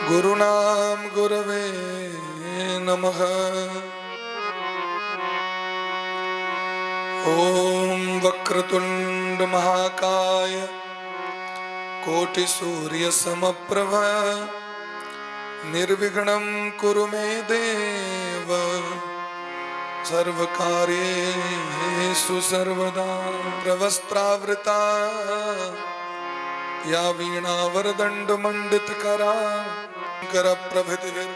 गुरुनाम गुरवे नमः। ओम वक्रतुंड महाकाय कोटि सूर्य समप्रभ निर्विघ्नं कुरु मे देव सर्वकार्येषु सर्वदा। प्रवस्त्रावृता या वीणा वरदंड मंडित करा कर प्रभृतिभिर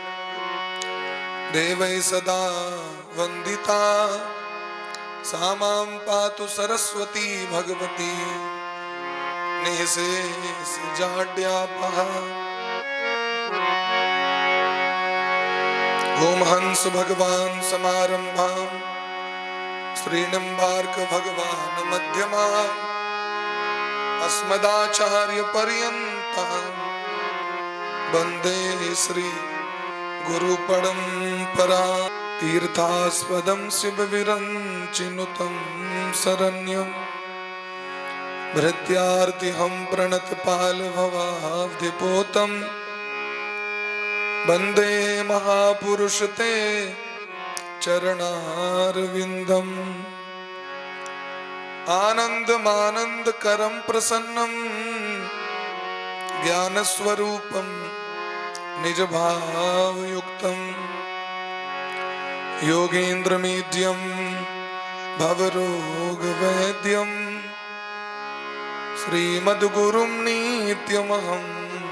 देवै सदा वंदिता सा मां पातु सरस्वती भगवती निःशेष जाड्यापहा। ओम हंस भगवान समारंभां श्रीनिम्बार्क भगवान मध्यमां अस्मदाचार्य पर्यन्तां वंदे श्री गुरु परंपरां। तीर्थास्पदं शिवविरञ्चिनुतं शरण्यं भृत्यार्तिहं प्रणतपालभवाब्धिपोतं वंदे महापुरुष ते चरणारविंदम्। आनंदमानंद करम प्रसन्नम ज्ञान स्वरूपम निज भाव युक्तम योगेंद्र मीड्यम भवरोग वैद्यम श्रीमद्गुरुं नित्यमहं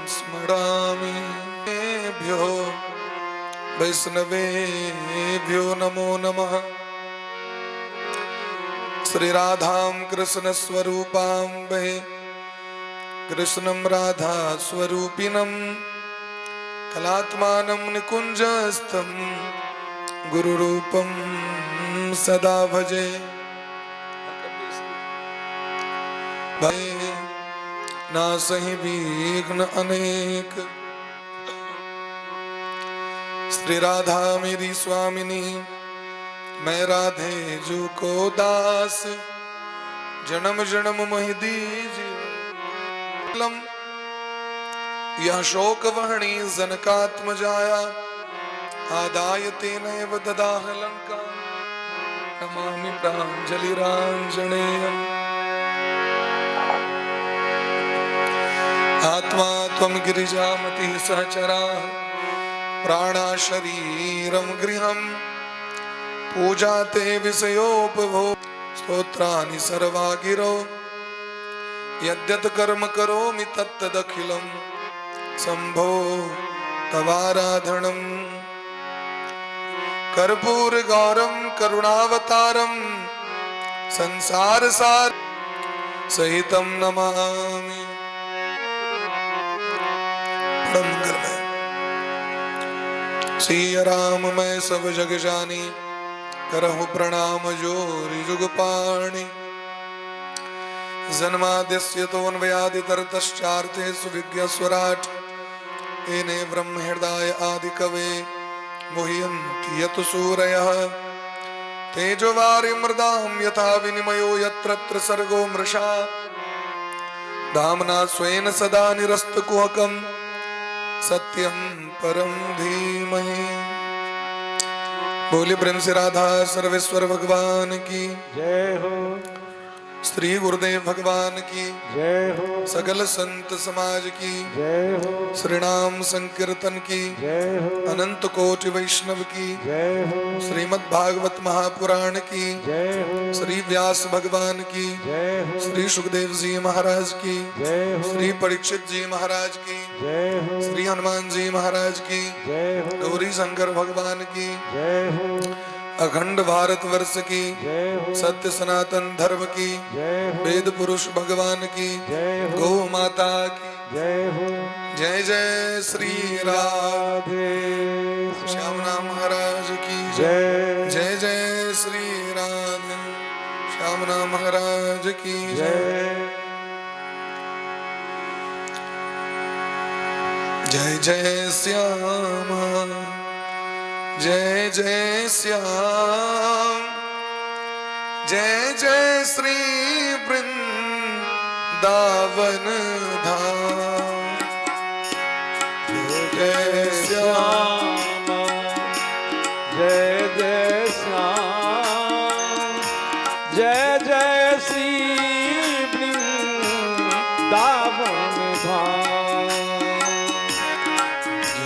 स्मरामि। भ्यो वैष्णवेभ्यो नमो नमः। श्री राधां कृष्ण स्वरूपां वै कृष्णं राधा स्वरूपिणं कलात्मानं निकुंजस्थं गुरुरूपं सदा भजे। नासहि विघ्न अनेक। श्री राधा मेरी स्वामिनी मैं राधे जू को दास जन्म जन्म मोहि दीजिए। यह शोक वहनी जनकात्मजाया आदाय तेनैव ददाह लंका नमामि प्राञ्जलिराञ्जनेयम्। आत्मा त्वं गिरिजामतिः सहचरा प्राणा शरीरं गृहम् पूजा ते विषयोपभोग स्तोत्राणि सर्वा गिरो यद्यत् कर्म करोमि तत्तदखिलं शंभो तवाराधनम्। कर्पूर गौरम करुणावतारम संसार सार सहितं नमामि। मंगलमय सिया राम मैं सब जग जानी करहु प्रणाम जोरि जुगपाणि। जन्माद्यस्य तोऽन्वयादितरतश्चार्थेषु विज्ञस्वराट् तेने ब्रह्म हृदय आदि कवे मुह्यन्ति यत् सूरयः। तेजो वारिमृदां यथा विनिमयो यत्र सर्गो मृषा धाम्ना स्वेन सदा निरस्तकुहकं सत्यं परं धीमहि। बोले प्रेम से राधा सर्वेश्वर भगवान की जय हो। श्री गुरुदेव भगवान की जय हो। सकल संत समाज की जय हो। श्री नाम संकीर्तन की जय हो। अनंत कोटि वैष्णव की जय हो। श्रीमद् भागवत महापुराण की जय हो। श्री व्यास भगवान की जय हो। श्री सुखदेव जी महाराज की जय हो। श्री परीक्षित जी महाराज की जय हो। श्री हनुमान जी महाराज की जय हो। गौरी शंकर भगवान की जय हो। अखंड भारत वर्ष की सत्य सनातन धर्म की वेद पुरुष भगवान की गौ माता की जय हो। जय जय श्री राधे श्यामना महाराज की जय। जय जय श्री राधे श्यामना महाराज की जय। जय जय श्यामा जय जय श्याम जय जय श्री वृंदावन धाम जय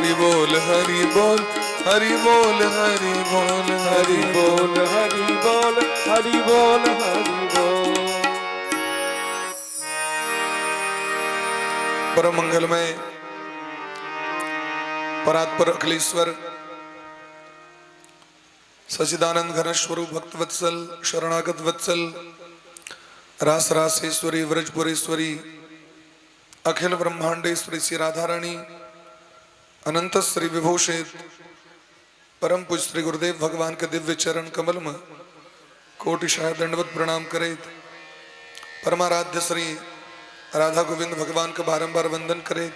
हरि बोल हरि बोल हरि बोल हरि बोल हरि बोल हरि बोल हरि बोल हरि बोल। परम मंगलमय परात्पर अखिलेश्वर सचिदानंद घन स्वरूप भक्त वत्सल शरणागत वत्सल रास रासेश्वरी व्रजपुरेश्वरी अखिल ब्रह्मांडेश्वरी श्री राधा रानी अनंत श्री विभूषित परम पूज्य श्री गुरुदेव भगवान के दिव्य चरण कमल में कोटिशाह दंडवत प्रणाम करे। परमाराध्य श्री राधा गोविंद भगवान का बारंबार वंदन करे।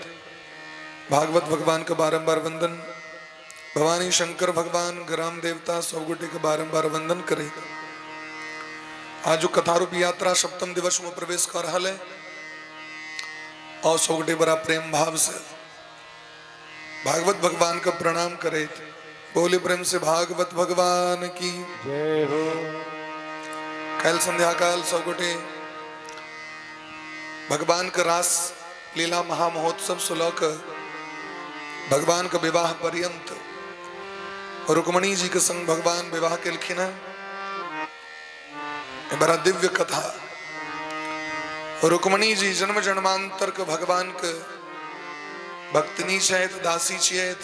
भागवत भगवान का बारंबार वंदन, भवानी शंकर भगवान ग्राम देवता सौगुटे का बारंबार वंदन करे। आज जो कथारूपी यात्रा सप्तम दिवस में प्रवेश कर रहा है और सौगुटे बड़ा प्रेम भाव से भागवत भगवान का प्रणाम करे। बोले प्रेम से भागवत भगवान की जय हो। कल संध्या काल सौगुटे भगवान का रास लीला महामहोत्सव सुलक भगवान का विवाह पर्यंत रुक्मणी जी के संग भगवान विवाह के लिखिन है। बड़ा दिव्य कथा। रुक्मणी जी जन्म जन्मांतर के भगवान के भक्तनी छेत दासी छेत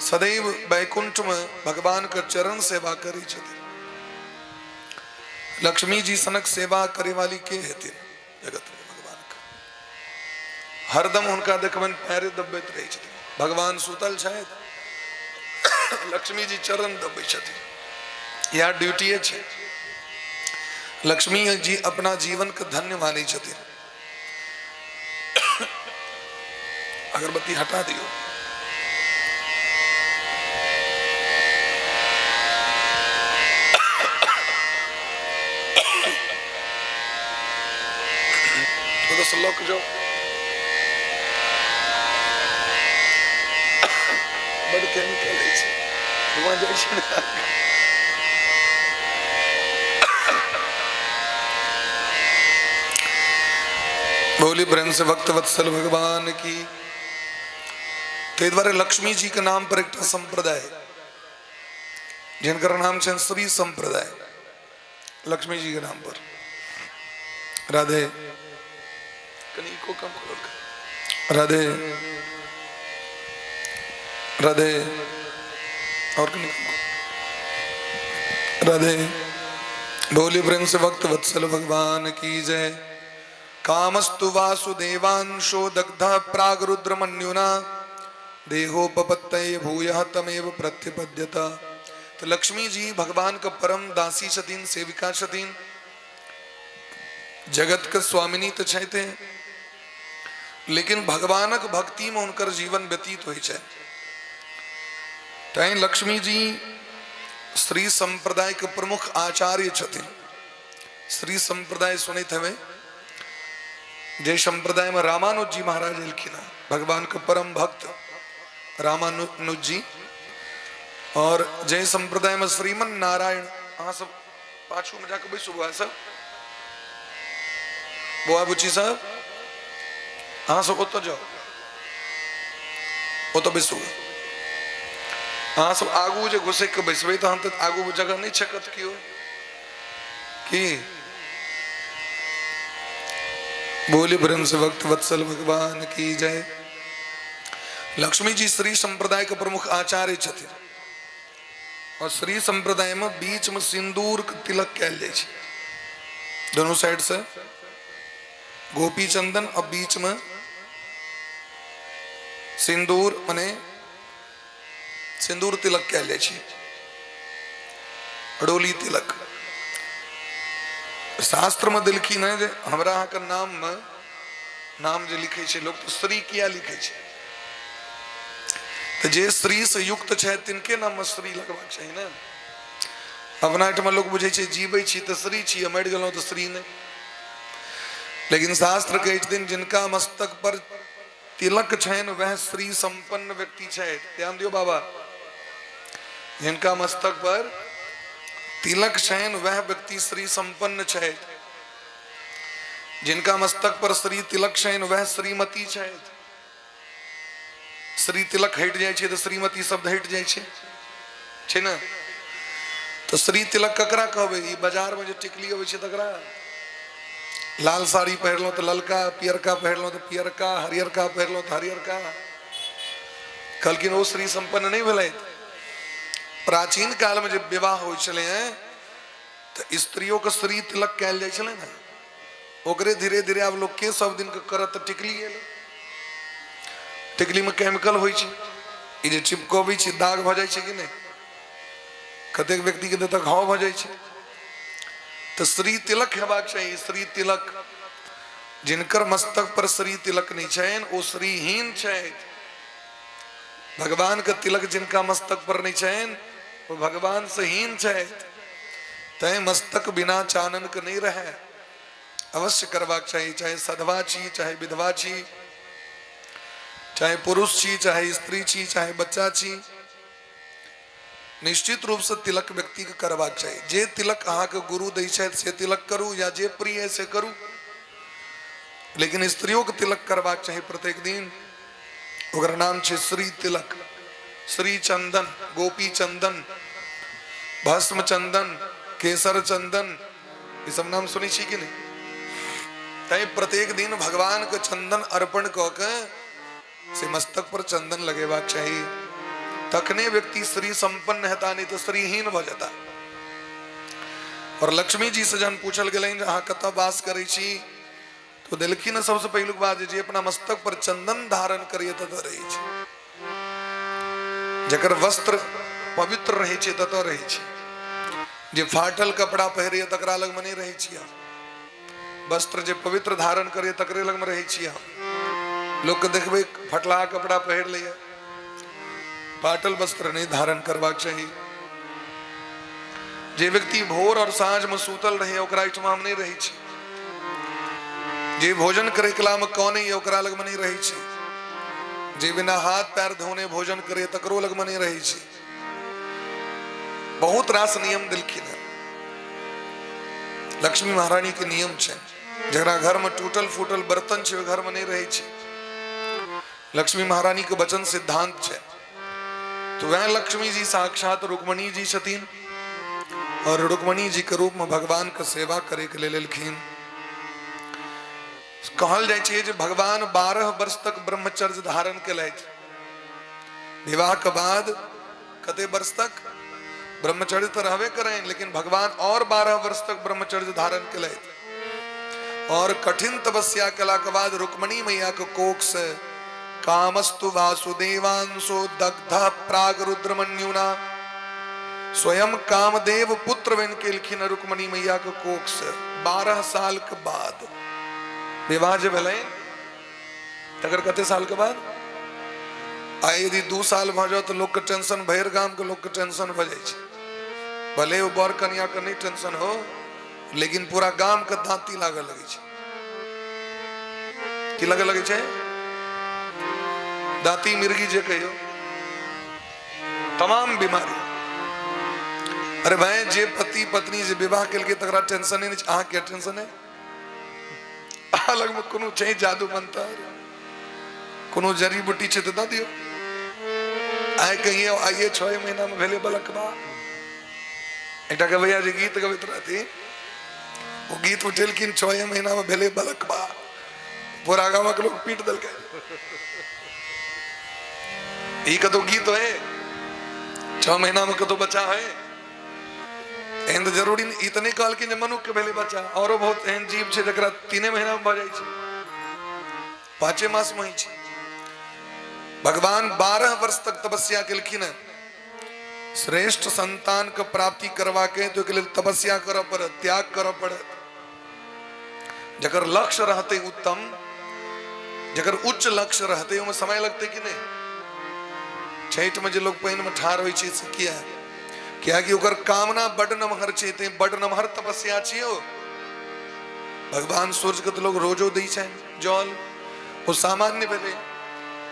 सदैव बैकुंठ में भगवान का चरण सेवा करी छथि। लक्ष्मी जी सनक सेवा करे वाली के हेते जगत में भगवान का हरदम उनका देखबन पैरे दबैत रही छथि। भगवान सुतल छथि, लक्ष्मी जी चरण दबे छथि। यह ड्यूटी है। लक्ष्मी जी अपना जीवन का धन्य मानी छथि। अगरबत्ती हटा दियो। तो सल्लो को जो बड़ केमिकल है छे वहां जाय छे। बोली प्रेम से भक्त वत्सल भगवान की। ते द्वारे लक्ष्मी जी के नाम पर एक संप्रदाय जिनका नाम है श्री संप्रदाय। लक्ष्मी जी के नाम पर राधे कहीं को कम खोल राधे राधे और कहीं राधे। बोली प्रेम से भक्त वत्सल भगवान की जय। कामस्तु वासुदेवांशो दग्ध प्राग रुद्रमन्युना देहोपपत्तये भूयः तमेव प्रत्यपद्यत। तो लक्ष्मी जी भगवान का परम दासी छतीन, सेविका छतीन, जगत के स्वामिनी तो छते, लेकिन भगवानक भक्ति में उनकर जीवन व्यतीत होई छे। तैं लक्ष्मी जी श्री संप्रदाय के प्रमुख आचार्य छथिन। श्री संप्रदाय सुनित हमें जय संप्रदाय में रामानुज जी महाराज लिखिना, भगवान के परम भक्त रामानुज जी। और जय संप्रदाय में श्रीमन नारायण। हाँ सब पाछू में जाकर बैसो बुआ सब, बुआ बुची साहब हाँ सब तो जाओ वो तो बैसो। हाँ सब आगू जो घुसे के बैसबे तो हम तो आगू जगह नहीं छकत की हो कि बोले ब्रह्म से भक्त वत्सल भगवान की जय। लक्ष्मी जी श्री संप्रदाय के प्रमुख आचार्य छथि और श्री संप्रदाय में बीच में सिंदूर के तिलक कैल जाय छे। दोनों साइड से गोपी चंदन और बीच में सिंदूर माने सिंदूर तिलक कैल जाय छे, अडोली तिलक। शास्त्र में दिलखी न जे हमरा अहाँ के नाम जे लिखे छे लोग तो श्री किया लिखे छे। तो जे श्री से युक्त छे तिनके नाम में श्री लगवाक चाहिए ना। अपना में लोग बुझे छे जीवे छी तो श्री छी, मर गेलो तो श्री नहीं। लेकिन शास्त्र के दिन जिनका मस्तक पर तिलक छेन वह श्री संपन्न व्यक्ति छे। ध्यान दियो बाबा, जिनका मस्तक पर तिलक छेन वह व्यक्ति श्री संपन्न छे। जिनका मस्तक पर श्री तिलक छेन वह श्रीमती छे। श्री तिलक हट जाए छे तो श्रीमती शब्द हट जाए छे ना। तो श्री तिलक ककरा कहबे? ई बाजार में जो टिकली होवे छे तकरा। लाल साड़ी पहरलो तो ललका, पियरका पहरलो तो पियरका, हरियरका पहरलो तो हरियरका। कलकिन वो श्री संपन्न नहीं भेलै। प्राचीन काल में जब विवाह हो चले हैं तो स्त्रियों का श्री तिलक कहल जाए छले ना। ओकरे धीरे धीरे आप लोग के सब दिन के करत टिकली गेल। टिकली में केमिकल होई छे, ई जे चिपकबी छे दाग भ जाय छे कि नहीं? कतेक व्यक्ति के देता घाव भ जाय छे। तो श्री तिलक हेबाक चाहिए। श्री तिलक जिनकर मस्तक पर श्री तिलक नहीं छैन वो श्रीहीन छै। भगवान का तिलक जिनका मस्तक पर नहीं छैन वो भगवान से हीन छै। तय मस्तक बिना चानन के नहीं रहे। अवश्य करवाक चाहिए, चाहे सधवा छी, चाहे विधवा छी, चाहे पुरुष छी, चाहे स्त्री छी, चाहे बच्चा छी। निश्चित रूप से तिलक व्यक्ति के करवाक चाहिए। जे तिलक अहाँ के गुरु दै छथि से तिलक करू या जे प्रिय है से करू, लेकिन स्त्रियों के तिलक करवाक चाहिए प्रत्येक दिन। ओकर नाम छे श्री तिलक। श्री चंदन, गोपी चंदन, भस्म चंदन, केसर चंदन, ये सब नाम सुनी छी कि नहीं? तय प्रत्येक दिन भगवान के चंदन अर्पण क के से मस्तक पर चंदन लगेबाक चाहिए। तखने व्यक्ति श्री संपन्न हेता, नहीं तो श्रीहीन भ जाता। और लक्ष्मी जी से जन पूछल गेलै अहाँ कतऽ वास करै छी तो देलखिन सबसे पहिलुक बात जे अपना मस्तक पर चंदन धारण करिए ततऽ रहै छै। जकर वस्त्र पवित्र रहै छै ततऽ रहै छै। जे फाटल कपड़ा पहिरिए तकरा लग में नहीं रहै छी। वस्त्र जे पवित्र धारण करिए तकरे लग में रहै छी। लोग के देखबे फटला कपड़ा पहिर लिया, पाटल वस्त्र नहीं धारण करवाक चाहिए। जे व्यक्ति भोर और साँझ में सूतल रहे ओकरा ओहिठाम हम नहीं रही छी। जे भोजन करे कला में कौने ओकरा लग में नहीं रही छी। जे बिना हाथ पैर धोने भोजन करे तकरो लग में नहीं रही छी। बहुत रास नियम दिलखिन है। लक्ष्मी महारानी के नियम छे। जरा घर में टूटल फूटल बर्तन छे घर में नहीं रही छी। लक्ष्मी महारानी के वचन सिद्धांत छे। तो वह लक्ष्मी जी साक्षात रुक्मणी जी छथिन और रुक्मणी जी के रूप में भगवान का सेवा करे के लेलखिन। कहल जाय छै जे भगवान 12 वर्ष तक ब्रह्मचर्य धारण केलथि। विवाह के बाद कते वर्ष तक ब्रह्मचर्य तो रहबे करें, लेकिन भगवान और 12 वर्ष तक ब्रह्मचर्य धारण केलथि। और कठिन तपस्या कला के बाद रुक्मणी मैया के कोख से कामस्तु वासुदेवांशो दग्ध प्राग रुद्रमन्युना स्वयं कामदेव पुत्र बन के लिखिन रुक्मणी मैया के कोख से 12 साल के बाद विवाह जब भेलै तकर कते साल के बाद आ यदि 2 साल भ जाओ तो लोग के टेंशन, भैर गाम के लोग के टेंशन भ जाय छै। भले वो बर कन्या के नहीं टेंशन हो, लेकिन पूरा गाम के दांती लागे लगे छै। की लगे लगे छै? दांती मिर्गी जे कहियो, तमाम बीमारी। अरे भाई जे पति पत्नी जे विवाह केल के तकरा टेंशन नहीं। अहाँ के टेंशन है? अलग में कोनो छै जादू मंत्र, कोनो जड़ी बूटी छै तो द दियो। आए कहिए आइए 6 महीना में भेले बलकबा। एकटा के भैया जी गीत गबैत रहती, वो गीत उठेलखिन 6 महीना में भेले बलकबा। पूरा गाँव के लोग पीट दल के। ई कतो गीत है 6 महीना में कतो बच्चा है? एहन तो जरूरी नहीं। इतने कहल कि मनुष्य के भेले बच्चा। और बहुत एहन जीव छे जकरा 3 महीना में भ जाय छै, 5 मास में ही छै। भगवान 12 वर्ष तक तपस्या केलखिन। श्रेष्ठ संतान के प्राप्ति करवा के तो के लिए तपस्या करऽ पड़त, त्याग करऽ पड़त। जकर लक्ष्य रहते उत्तम, जकर उच्च लक्ष्य रहते ओमे समय लगते कि नहीं? छठ में जो लोग पानी में ठाड़ होय छै से किया है? क्या कि ओकर कामना बड़ नमहर छै, ते बड़ नमहर तपस्या छियो। भगवान सूर्य के तो लोग रोजो दै छै जल, वो सामान्य भेले।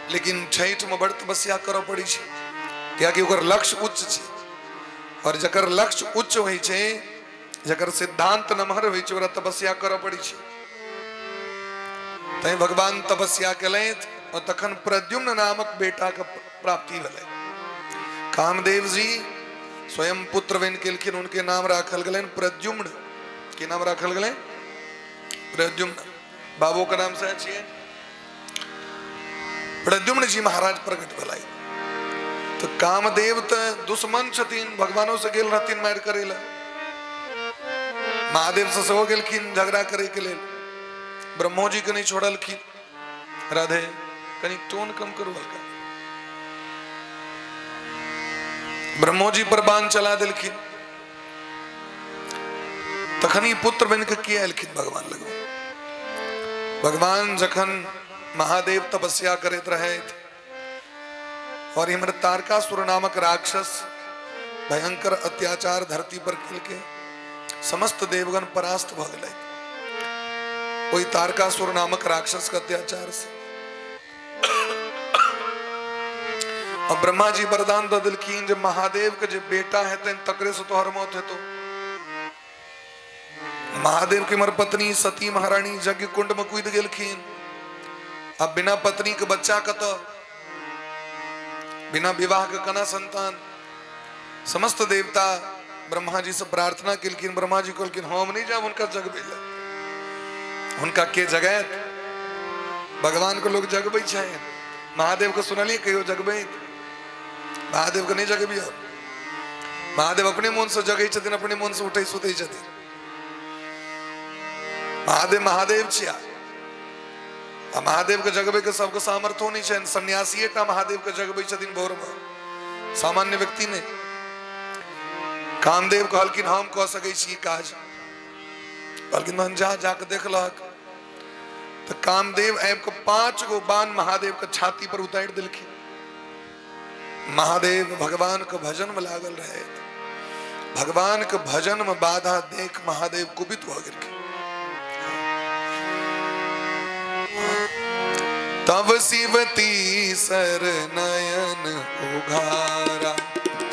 लेकिन छठ में बड़ तपस्या करऽ पड़ी छै, क्या कि ओकर लक्ष्य उच्च छै। और जकर लक्ष्य उच्च होय छै, जकर सिद्धांत नमहर होय छै, ओकरा तपस्या करऽ पड़ी छै। तै भगवान तपस्या केलथि और तखन प्रद्युम्न नामक बेटा का प्राप्ति भले। कामदेव जी स्वयं पुत्र बन के उनके नाम राखल गए प्रद्युम्न के नाम राखल गए प्रद्युम्न। बाबू का नाम से अच्छी है प्रद्युम्न जी महाराज प्रकट भलाई। तो कामदेव तो दुश्मन छतीन भगवानों से गेल रहतीन मार करेला महादेव से हो गेलखिन झगड़ा करे के लिए ब्रह्मो जी के नहीं छोड़लखिन राधे कहीं टोन कम करो हल्का ब्रह्मो जी पर बाण चला दिलखिन तखनी पुत्र बन के किया एलखिन भगवान लगो। भगवान जखन महादेव तपस्या करते रहे और हिमर तारकासुर नामक राक्षस भयंकर अत्याचार धरती पर किल के समस्त देवगण परास्त भ गए। वही तारकासुर नामक राक्षस का अत्याचार से और ब्रह्मा जी वरदान दे दिलखिन जब महादेव के जो बेटा है तेन तकरे से तोहर मौत है। तो महादेव की मर पत्नी सती महारानी यज्ञ कुंड में कूद गेलखिन। अब बिना पत्नी के बच्चा का तो बिना विवाह के कना संतान। समस्त देवता ब्रह्मा जी से प्रार्थना किलकिन ब्रह्मा जी कहलकिन हम नहीं जाब उनका जगबे उनका के जगत भगवान को लोग जगबे छे। महादेव को सुनलिए कहियो जगबे महादेव को नहीं जगबी और महादेव अपने मन से जगै छथिन अपने मन से उठै सुतै छथिन। महादेव महादेव छिया महादेव के जगबे के सबके सामर्थ्य नहीं छे। सन्यासी टा महादेव के जगबे छथिन भोर में सामान्य व्यक्ति ने। कामदेव कहलकिन हम कह सकै छी काज कहलकिन मन जा जाके देख लहक। तो कामदेव आबि के 5 गो बाण महादेव के छाती पर उतारि दिलखिन। महादेव भगवान के भजन में लागल रहे। भगवान के भजन में बाधा देख महादेव कुपित हो गेलखिन। तब शिवती सर नयन उघारा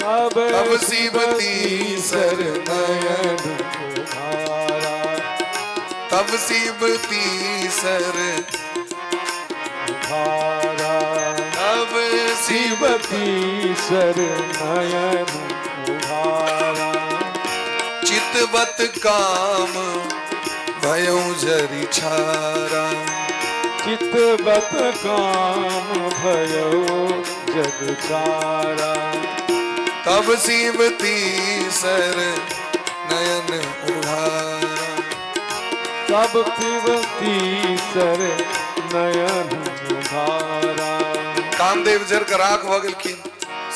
तब शिवती सर नयन उघारा तब शिवती सर उघारा तब शिवती सर नयन उघारा चितवत काम भयो जरि छारा चितवत काम भयो जग छारा तब शिवती सर नयन उघारा तब शिवती सर नयन उघारा। कामदेव जर का राख भ गेलखिन।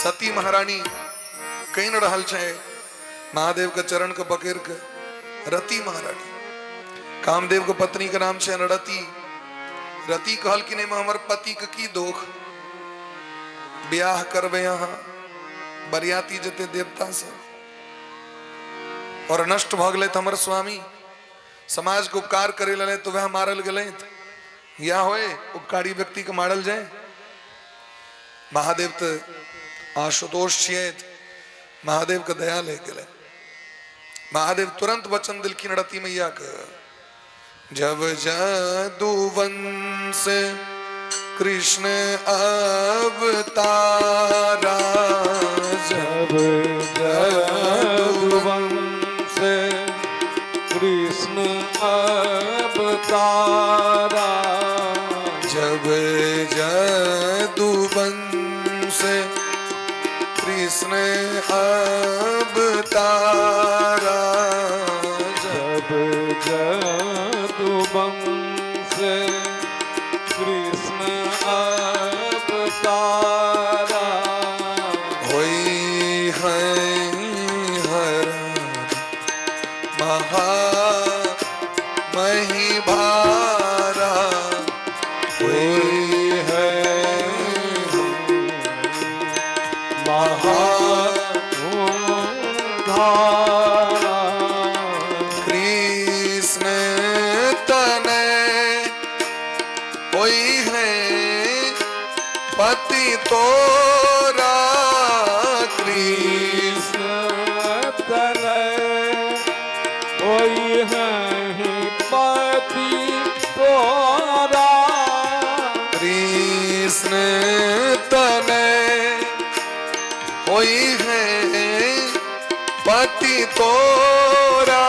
सती महारानी कहीं रहल छे महादेव के चरण के पकड़ के रति महारानी कामदेव के पत्नी के नाम छे रति। रति कहल कि नहीं हमर पति के की दोख ब्याह करबे यहाँ बरियाती जते देवता से और नष्ट भ गए हमर स्वामी समाज के उपकार करे लले तो वह मारल गए या होए उपकारी व्यक्ति के मारल जाए। महादेव तो आशुतोष छिए महादेव के दया ले गए। महादेव तुरंत वचन दिलखिन रति मैया के जब जादूवंश कृष्ण अवतारा जब जादूवंश कृष्ण अवतारा जब जादूवंश कृष्ण अवतारा जब वंश कृष्ण अवतारा होई है हर महा मही भारा होई है महा पति तोरा कृष्ण तनय ओई है पति तोरा कृष्ण होई है पति तोरा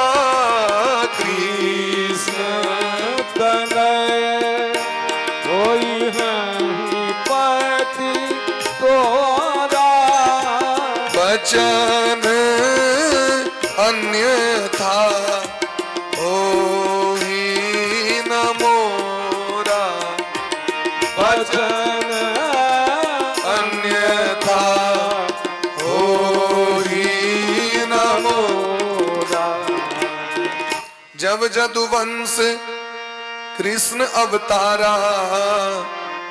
कृष्ण तनय होई है पति तोरा वचन अन्यथा होई न मोरा वचन अन्यथा होई न मोरा। जब जदुवंश कृष्ण अवतारा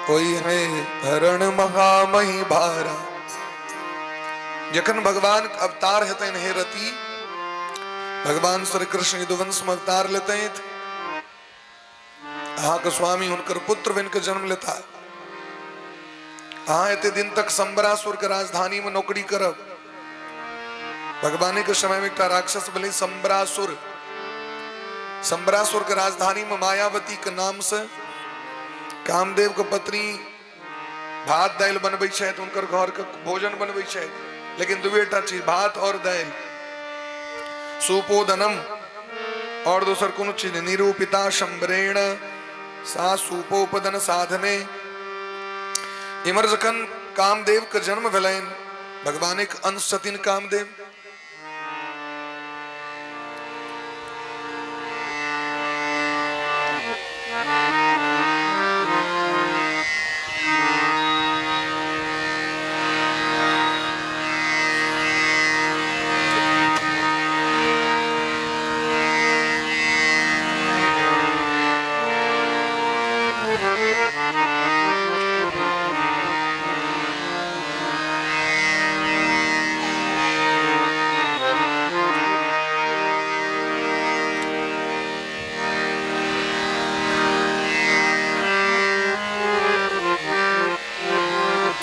होई है हरण महामही भारा। जखन भगवान अवतार हेतु हे रति भगवान श्री कृष्ण यदुवंश में अवतार लेते हैं अहा के स्वामी उनकर पुत्र बन के जन्म लेता। अहा इतने दिन तक संबरासुर के राजधानी में नौकरी करब। भगवान के समय में एक राक्षस बने संबरासुर। संबरासुर के राजधानी में मायावती के नाम से कामदेव के पत्नी भात दाल बनबै छै तो उनकर घर के भोजन बनबै छै। लेकिन दुबेटा चीज भात और दाल सुपोदनम और दूसर कोनो चीज निरूपिता शंबरेण सा सुपोपदन साधने। इमर जखन कामदेव के जन्म भेलैन भगवान एक अंश छथिन कामदेव।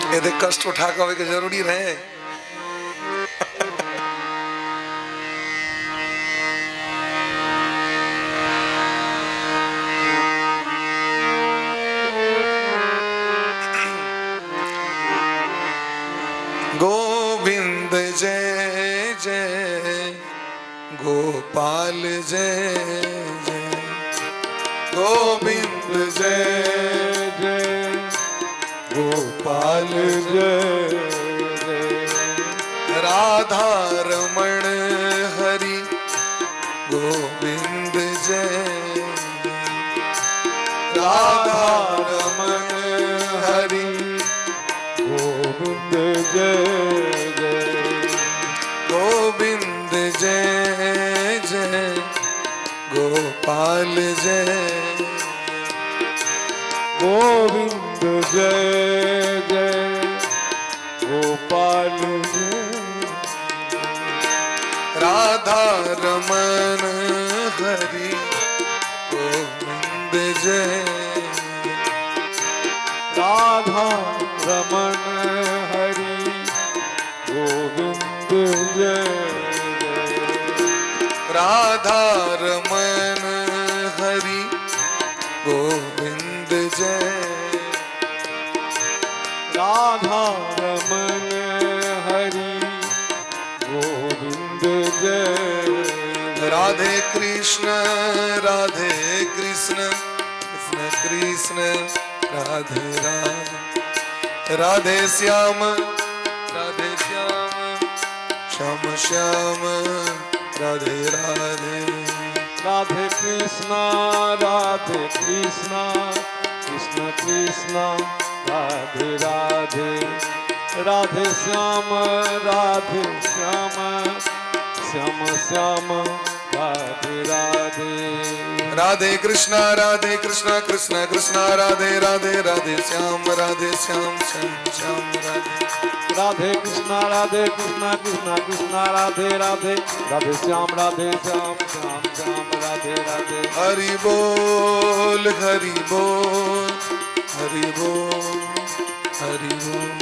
यदि कष्ट उठा के के जरूरी रहे। गोविंद जय जय गोपाल जय जय गोविंद जय जय गोपाल जय जय राधा रमण हरि गोविंद जय राधा रमण हरि गोविंद जय जय गोविंद जय जय गोपाल जय गोविंद जय जय गोपाल जय राधा रमण हरि गोविंद जय राधा रमण हरि गोविंद जय राधा रमण हरि गोविंद जय राधा रमण हरि गोविंद जय राधे कृष्ण कृष्ण कृष्ण राधे राधे राधे श्याम श्याम श्याम राधे राधे राधे कृष्ण कृष्ण कृष्ण राधे राधे राधे श्याम श्याम श्याम राधे राधे राधे कृष्ण कृष्ण कृष्ण राधे राधे राधे श्याम श्याम श्याम राधे राधे कृष्ण कृष्ण कृष्ण राधे राधे राधे श्याम श्याम श्याम राधे राधे हरि बोल हरि बोल हरि बोल हरि बोल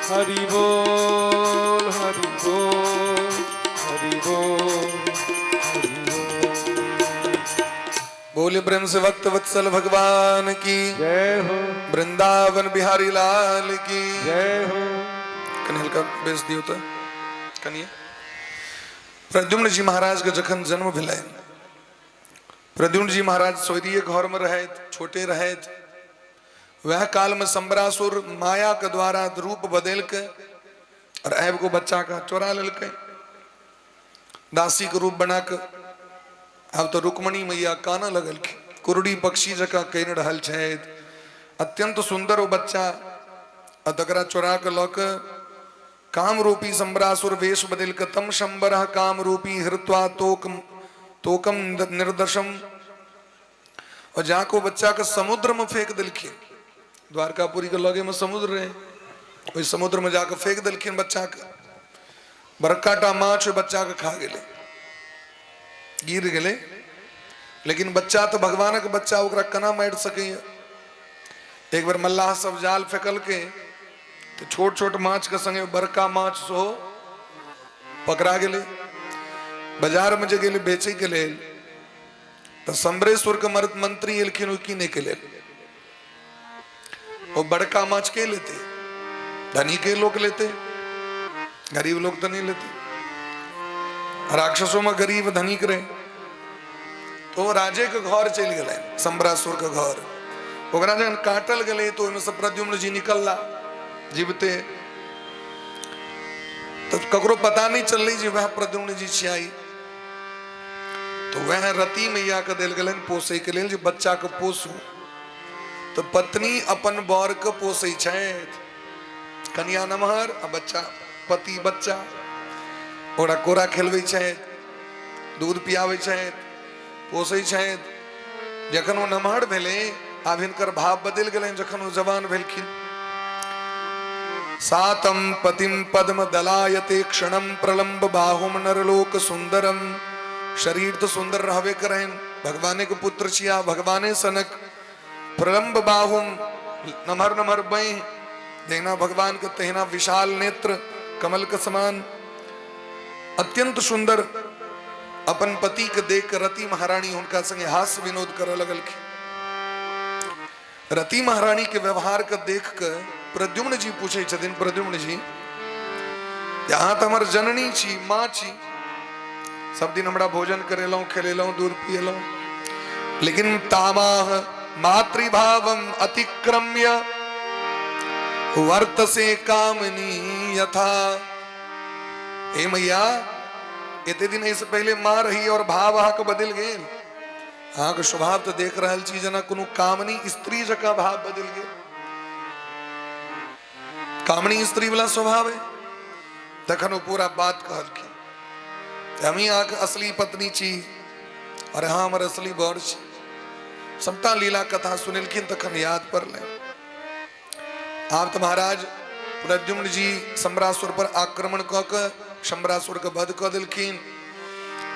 हरि बोल हरि बोल हरि बोल हरि बोल। बोले ब्रह्म से भक्त वत्सल भगवान की जय हो। वृंदावन बिहारी लाल की जय हो। कन्हैया का बेच दियो तो कनिए प्रद्युम्न जी महाराज के जखन जन्म भेलै, प्रद्युम्न जी महाराज सोयरिये घर में रहत, छोटे रहत। वह काल में संबरासुर माया के द्वारा रूप बदल के और ऐब को बच्चा का चोरा ललकै, दासी के रूप बना के। अब तो रुक्मणी मैया काना लगल के कुरडी पक्षी जका कह रहल छथि, अत्यंत सुंदर वो बच्चा। तकरा चोरा के लऽ के काम रूपी संबरासुर वेश बदल के तम शंबर काम रूपी हृत्वा तोकम निर्दशम, और जाको बच्चा के समुद्र में फेंक दिलखिन। द्वारकापुरी के लगे में समुद्र रहे, वही समुद्र में जाकर फेंक दिलखिन बच्चा के। बरकाटा माछ बच्चा के खा गेले, गिर गेले। लेकिन बच्चा तो भगवान के बच्चा, ओकरा कना मार सके। एक बार मल्लाह सब जाल फेंकल के तो छोट छोट माछ के संगे बड़का माछ सो पकड़ा गेले। बाजार में जे गेले बेचे के लेल तो संबरेश्वर के मंत्री एलखिन कीने के लेल। वो बड़का माछ के लेते, धनी के लोग लेते, गरीब लोग तो नहीं लेते। राक्षसों में गरीब धनिक रहे। तो राजे के घर चल गए, संबरासुर के घर। ओकरा जन काटल गए तो ओहिमे से प्रद्युम्न जी निकलला जीवते। तो ककरो पता नहीं चल रही जी वह प्रद्युम्न जी छियाई। तो वह रति मैया के दिल गलन पोसे के लेल, बच्चा के पोसू। तो पत्नी अपन बर के पोसे छथि, कन्या नमहर आ बच्चा पति बच्चा। ओकरा कोरा खेलबै छथि, दूध पियाबै छथि, पोसे छथि। जखन वो नमहर भेले आब हिनकर भाव बदल गए। जखन वो जवान भेलखिन, सातम पतिम पद्म दलायते क्षणम प्रलंब बाहुम नरलोक सुंदरम। शरीर तो सुंदर रहबे करें, भगवाने के पुत्र छिया, भगवाने सनक। प्रलंब बाहुम नमहर नमहर बई, देना भगवान के तहना विशाल नेत्र कमल के समान, अत्यंत सुंदर। अपन पति के देख कर रति महारानी उनका संगे हास्य विनोद करे लगल। रति महारानी के व्यवहार के देख कर प्रद्युम्न जी पूछे छथिन, प्रद्युम्न जी यहाँ तो हमार जननी छी, माँ छी, सब दिन हमरा भोजन करेलौं, खेलेलौं, दूध पिएलौं, लेकिन तामाह मातृभावम अतिक्रम्य वर्तसे कामनी यथा। ए मैया इतने दिन इससे पहले माँ रही और भाव अहाँ के बदल गए। अहाँ के स्वभाव तो देख रहा छी जना कोनो कामनी स्त्री जका भाव बदल गए। कामनी स्त्री वाला स्वभाव है। तखन वो पूरा बात कहलखिन, हमी अहाँ के असली पत्नी छी और अहाँ हमर असली बर छी। सबटा लीला कथा सुनलखिन तखन याद पड़ले। आप तो महाराज प्रद्युम्न जी संबरासुर पर आक्रमण क के संबरासुर के वध क दिलखिन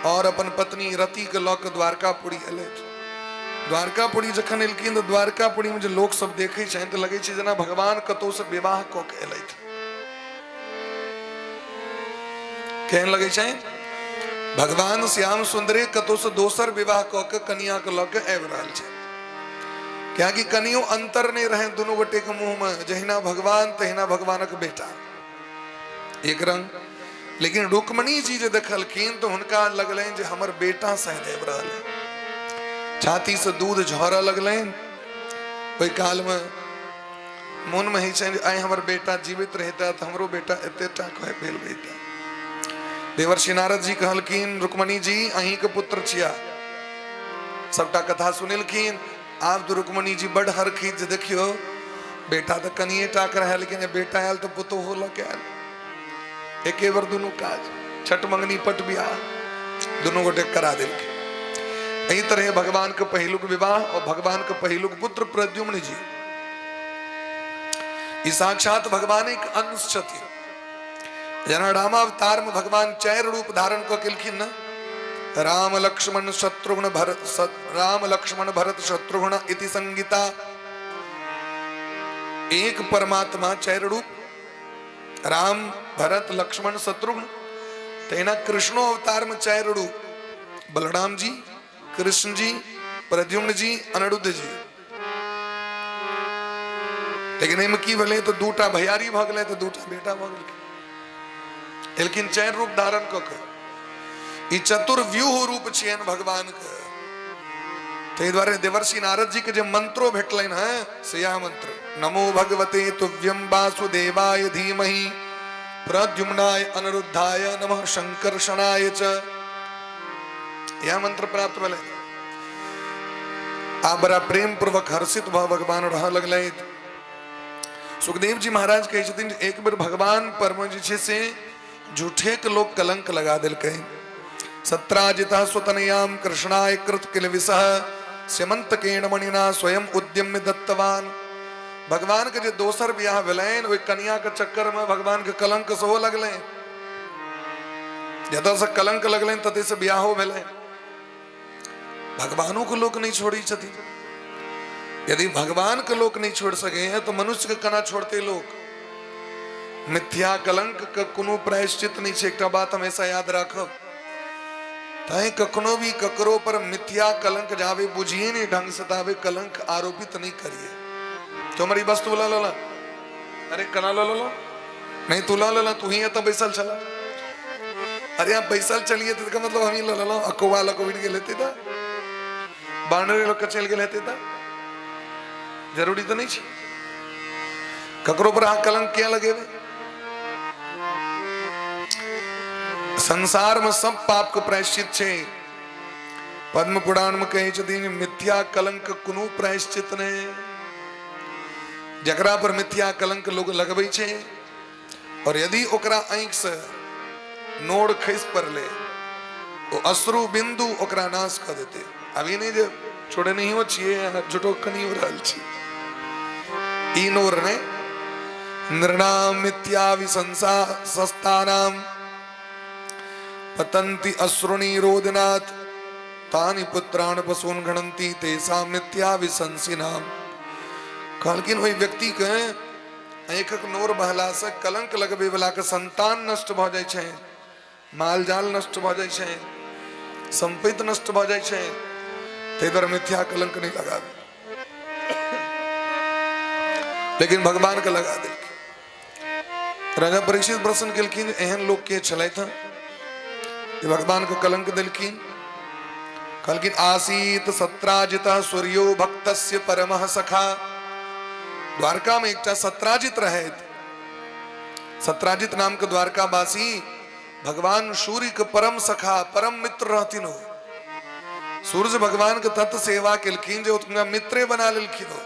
और अपन पत्नी रति के लऽ के द्वारकापुरी एलथि। द्वारकापुरी जखन एलखिन तो द्वारकापुरी में जो लोग सब देखे छथि तो लगे छै जेना भगवान कतौ से विवाह क के एलथि। कहन लगे छै भगवान श्याम सुंदरे कतौ से दोसर विवाह क के कन्या के लऽ के आबि रहल छै। क्या कि कनियो अंतर नहीं रहे दोनों गोटे के मुंह में, जहिना भगवान तहिना भगवानक बेटा, एक रंग। लेकिन रुक्मणी जी जो देखलखिन तो हुनका लगलनि जे हमर बेटा शायद आबि रहल है। छाती से दूध झरऽ लगलनि। ओहि काल में मन में ही छै आइ हमर बेटा जीवित रहता तो हमरो बेटा एतेटा भेल रहता। देवर्षि नारद जी कहलखिन रुक्मणी जी अहीं के पुत्र छिया। सबटा कथा सुनलखिन। आप तो रुक्मणी जी बड़ हरखी जे देखियो बेटा तो कनिए टाक रहा है, लेकिन बेटा आयल तो पुतो हो लग आयल। एके बार दोनों काज, छठ मंगनी पट बियाह दोनों गोटे करा दिल। यही तरह भगवान के पहिलुक विवाह और भगवान के पहिलुक पुत्र प्रद्युम्न जी ई साक्षात भगवान एक अंश छथिन। जना रामावतार में भगवान 4 रूप धारण क केलखिन न, राम लक्ष्मण शत्रुघ्न भरत, राम लक्ष्मण भरत शत्रुघ्न इति संगीता। एक परमात्मा 4 रूप, राम भरत लक्ष्मण शत्रुघ्न। तेना कृष्णो अवतार में 4 रूप, बलराम जी, कृष्ण जी, प्रद्युम्न जी, अनिरुद्ध जी। लेकिन इनमें की भले तो 2टा भैयारी भ गए तो 2टा बेटा भ गए। लेकिन चैन रूप धारण कऽ ई चतुर्व्यूह रूप छियन भगवान के। ताहि दुआरे देवर्षि नारद जी के जे मंत्रो भेटलनि हैं से यह मंत्र, नमो भगवते तुभ्यं वासुदेवाय धीमहि प्रद्युम्नाय अनिरुद्धाय नमः शंकर्षणाय च, यह मंत्र प्राप्त भेलै। आ बड़ा प्रेम पूर्वक हर्षित भ भगवान रह लगलै। सुखदेव जी महाराज कहै छथिन एक बेर भगवान पर जे छै से झूठे के लोग कलंक लगा देलकै। सत्राजितः स्वतनयाम कृष्णाय कृत किल विसह स्यमंतकेन मणिना स्वयं उद्यम्य दत्तवान। भगवान के जे दोसर ब्याह भेलैन ओहि कन्या के चक्कर में भगवान के कलंक सेहो लगलै। जतऽ से कलंक लगलैन तते से ब्याहो भेलै। भगवानों को लोग नहीं छोड़ी छथिन। यदि भगवान के लोग नहीं छोड़ सके हैं तो मनुष्य के कना छोड़ते लोग। मिथ्या कलंक के कोनो प्रायश्चित नहीं छै। एकटा बात हमेशा याद राखब, ताई कखनो भी ककरो पर मिथ्या कलंक जावे बुझिए नहीं ढंग से तावे कलंक आरोपित नहीं करिए। तो हमारी वस्तु ला ला, अरे कना ला ला, नहीं तू ला ला, तू ही है तो बैसल चला। अरे आप बैसल चलिए तो का मतलब हम ही ला ला, अकवा ला कोविड के लेते था, बानर लोग कचल के लेते था, जरूरी तो नहीं छे। ककरो पर आ कलंक क्या लगे वे? संसार में सब पाप को प्रायश्चित छे। पद्म पुराण में कहे छथिन मिथ्या कलंक कोनो प्रायश्चित ने। जकरा पर मिथ्या कलंक लोग लगबै छे और यदि ओकरा आंख से नोड़ खस पड़ले तो अश्रु बिंदु ओकरा नाश कर देते। अभी नहीं जे छोड़े नहीं हो छिए झूठो कनी हो रहल छी। ई नोर ने नृणाम मिथ्या विसंसा सस्तानाम पतंति अश्रुणी रोदनाथ तानि पुत्रान पशून गणंती तेसा मिथ्या विसंसिनाम। कहलकिन ओहि व्यक्ति के आंखक नोर बहला से कलंक लगबे वाला के संतान नष्ट भ जाय छै, माल जाल नष्ट भ जाय छै, संपत्ति नष्ट भ जाय छै। ते पर मिथ्या कलंक नहीं लगावे, लेकिन भगवान के लगा देलखिन। राजा परीक्षित प्रश्न केलखिन एहन लोग के छलैथ जे भगवान को कलंक देलखिन। कहलखिन आसीत सत्राजितः सूर्यो भक्तस्य परमः सखा। द्वारका में एकटा सत्राजित रहैत। सत्राजित नाम के द्वारकावासी भगवान सूर्य के परम सखा परम मित्र रहथिन। हो सूर्य भगवान के तत्व सेवा केलखिन जे उनका मित्रे बना लेलखिन। हो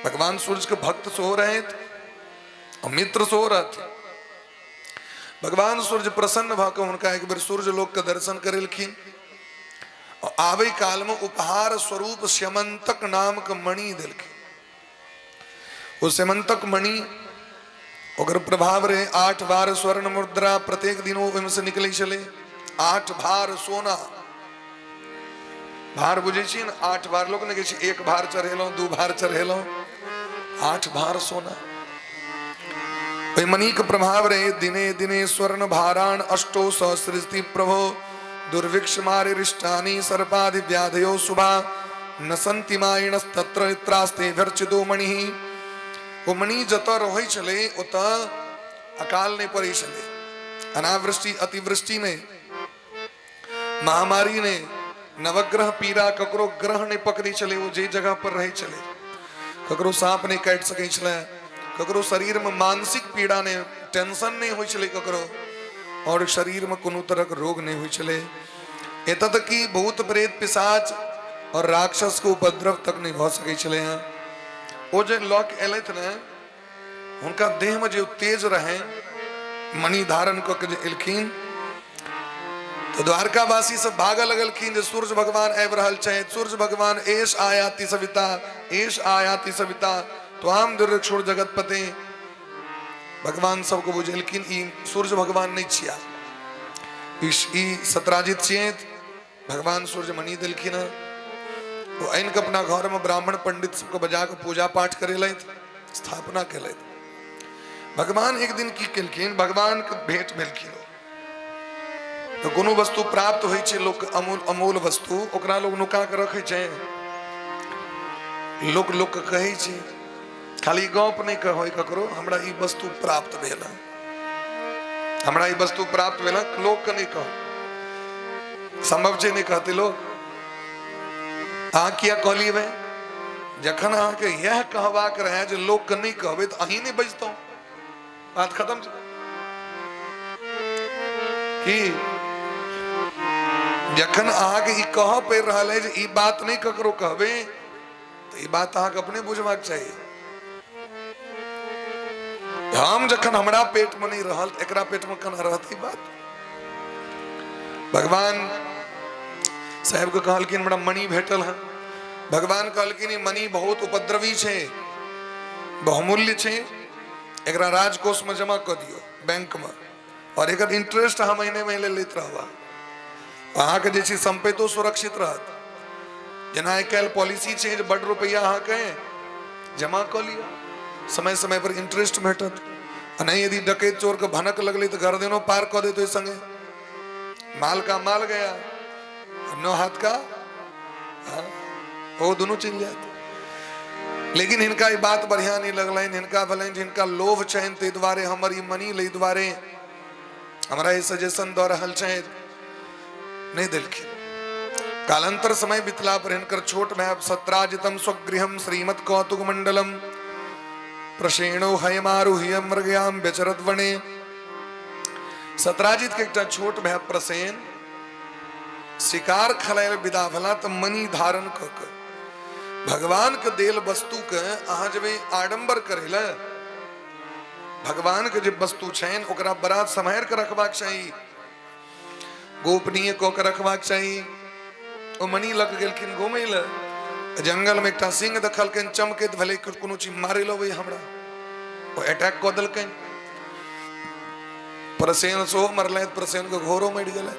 भगवान सूर्य के भक्त सो रहे और मित्र सो रहथिन। भगवान सूर्य प्रसन्न भऽ कऽ हुनका एक बेर सूर्य लोक के दर्शन करेलखिन और आवे काल में उपहार स्वरूप स्यमंतक नाम के मणि देलखिन। वो स्यमंतक मणि ओकर प्रभाव रहे 8 बार स्वर्ण मुद्रा प्रत्येक दिन ओहिमे से निकलै छलै। 8 भार सोना। भार बुझे छी ने 8 बार लोग ने कहै छै 1 भार चढ़ेलौं 2 भार चढ़ेलौं, 8 भार सोना। ओहि मणि के प्रभाव रहे दिने दिने स्वर्ण भारान अष्टो सहस्रति प्रभो दुर्भिक्ष मारे रिष्टानि सर्पादि व्याधयो शुभा न संति मायणस्तत्र त्रास्ते भर्चितो मणि। वो मणि जतऽ रहै छलै ओतऽ अकाल नहीं पड़ै छलै, अनावृष्टि अतिवृष्टि ने, महामारी ने, नवग्रह पीड़ा ककरो ग्रह नहीं पकड़ी छलै। वो जे जगह पर रहै छलै ककरो सांप नहीं काटि सकै छलै, ककरो शरीर में मानसिक पीड़ा ने टेंशन नहीं होइ छलै ककरो, और शरीर में कोनो तरह के रोग नहीं होइ छलै। एतऽ तक कि भूत प्रेत पिशाच और राक्षस को उपद्रव तक नहीं भऽ सकै छलै हैं। वो जे लॉक एलैथ ने हुनका देह में जो तेज रहे मणि धारण कऽ के जे एलखिन तो द्वारकावासी सब भागऽ लगलखिन जे सूर्य भगवान आबि रहल छथि। सूर्य भगवान एष आयाति सविता एष आयाति सविता त्वाम दुर्रक्षुर जगतपते। भगवान सबको बुझेलखिन ई सूर्य भगवान नहीं छिया, ई सत्राजित छियैथ। भगवान सूर्य मणि देलखिन। वो आनि के अपना घर में ब्राह्मण पंडित सबको बजा के पूजा पाठ करेलथि, स्थापना केलथि। भगवान एक दिन की केलखिन, भगवान के भेंट भेलखिन। तो कोनो वस्तु प्राप्त होइ छै लोक अमूल अमूल वस्तु ओकरा लोग नुका के रखे छै। लोक लोक के कहै छै, खाली गप नहीं कहो ककरो हमरा ई वस्तु प्राप्त भेल। हमरा ई वस्तु प्राप्त भेल लोक के नहीं कह संभव छै नहीं कहते लोग अहाँ किया कहलिए भाई जखन अहाँ के यह कहबाक रहे जे लोक के नहीं कहबे तो अहीं नहीं बजतौ बात खत्म छै कि जखन अहाँ के ई कह पड़ रहा है जे ई बात नहीं ककरो कहबे तो ई बात अहाँ के अपने बुझबाक चाहिए हम जखन हमरा पेट में नहीं रहल एकरा पेट में केना रहत ई बात भगवान साहब को कहलकिन बड़ा मणि भेटल है भगवान कहलकिन ई मणि बहुत उपद्रवी छे बहुमूल्य छे एकरा राजकोष में जमा कर दियो बैंक में और एकर इंटरेस्ट हम महीने महीने लेत रहबा अहाँ के जे छी संपत्तियो सुरक्षित रहत जेना आइ काल्हि पॉलिसी छे जे बड़ रुपया अहाँ के जमा कर लिया समय समय पर इंटरेस्ट भेटत नहीं यदि डकैत चोर के भनक लगले तो घर देनो पार कर देते संगे माल का माल गया नौ हाथ का वो दोनों चल जाते लेकिन इनका ये बात बढ़िया नहीं लगल इनका भले जिनका लोभ चैन ते द्वारे हमारी मनी ले द्वारे हमारा ये सजेशन दो रहल छै नहीं दिलखिन कालांतर समय बितला पर इनकर छोट भाई सत्राजितम स्वगृहम श्रीमत कौतुक मंडलम प्रसेणो हयमारुह्य मृगयाम व्यचरत वने सत्राजित के एक छोट भाई प्रसेन शिकार खलाय विदा भला तो मनी धारण क भगवान के देल वस्तु के अहाँ जब आडंबर करेला भगवान के जो वस्तु छैन ओकरा बड़ा सम्हार के रखबाक चाहिए गोपनीय क के रखबाक चाहिए ओ मनी लग गेलखिन घूमे ल जंगल में एक सिंह देखलखिन चमके भले कोनो चीज मारे लो हमरा ओ अटैक क देलखिन प्रसेन सो मरले प्रसेन को घोरो मर गेले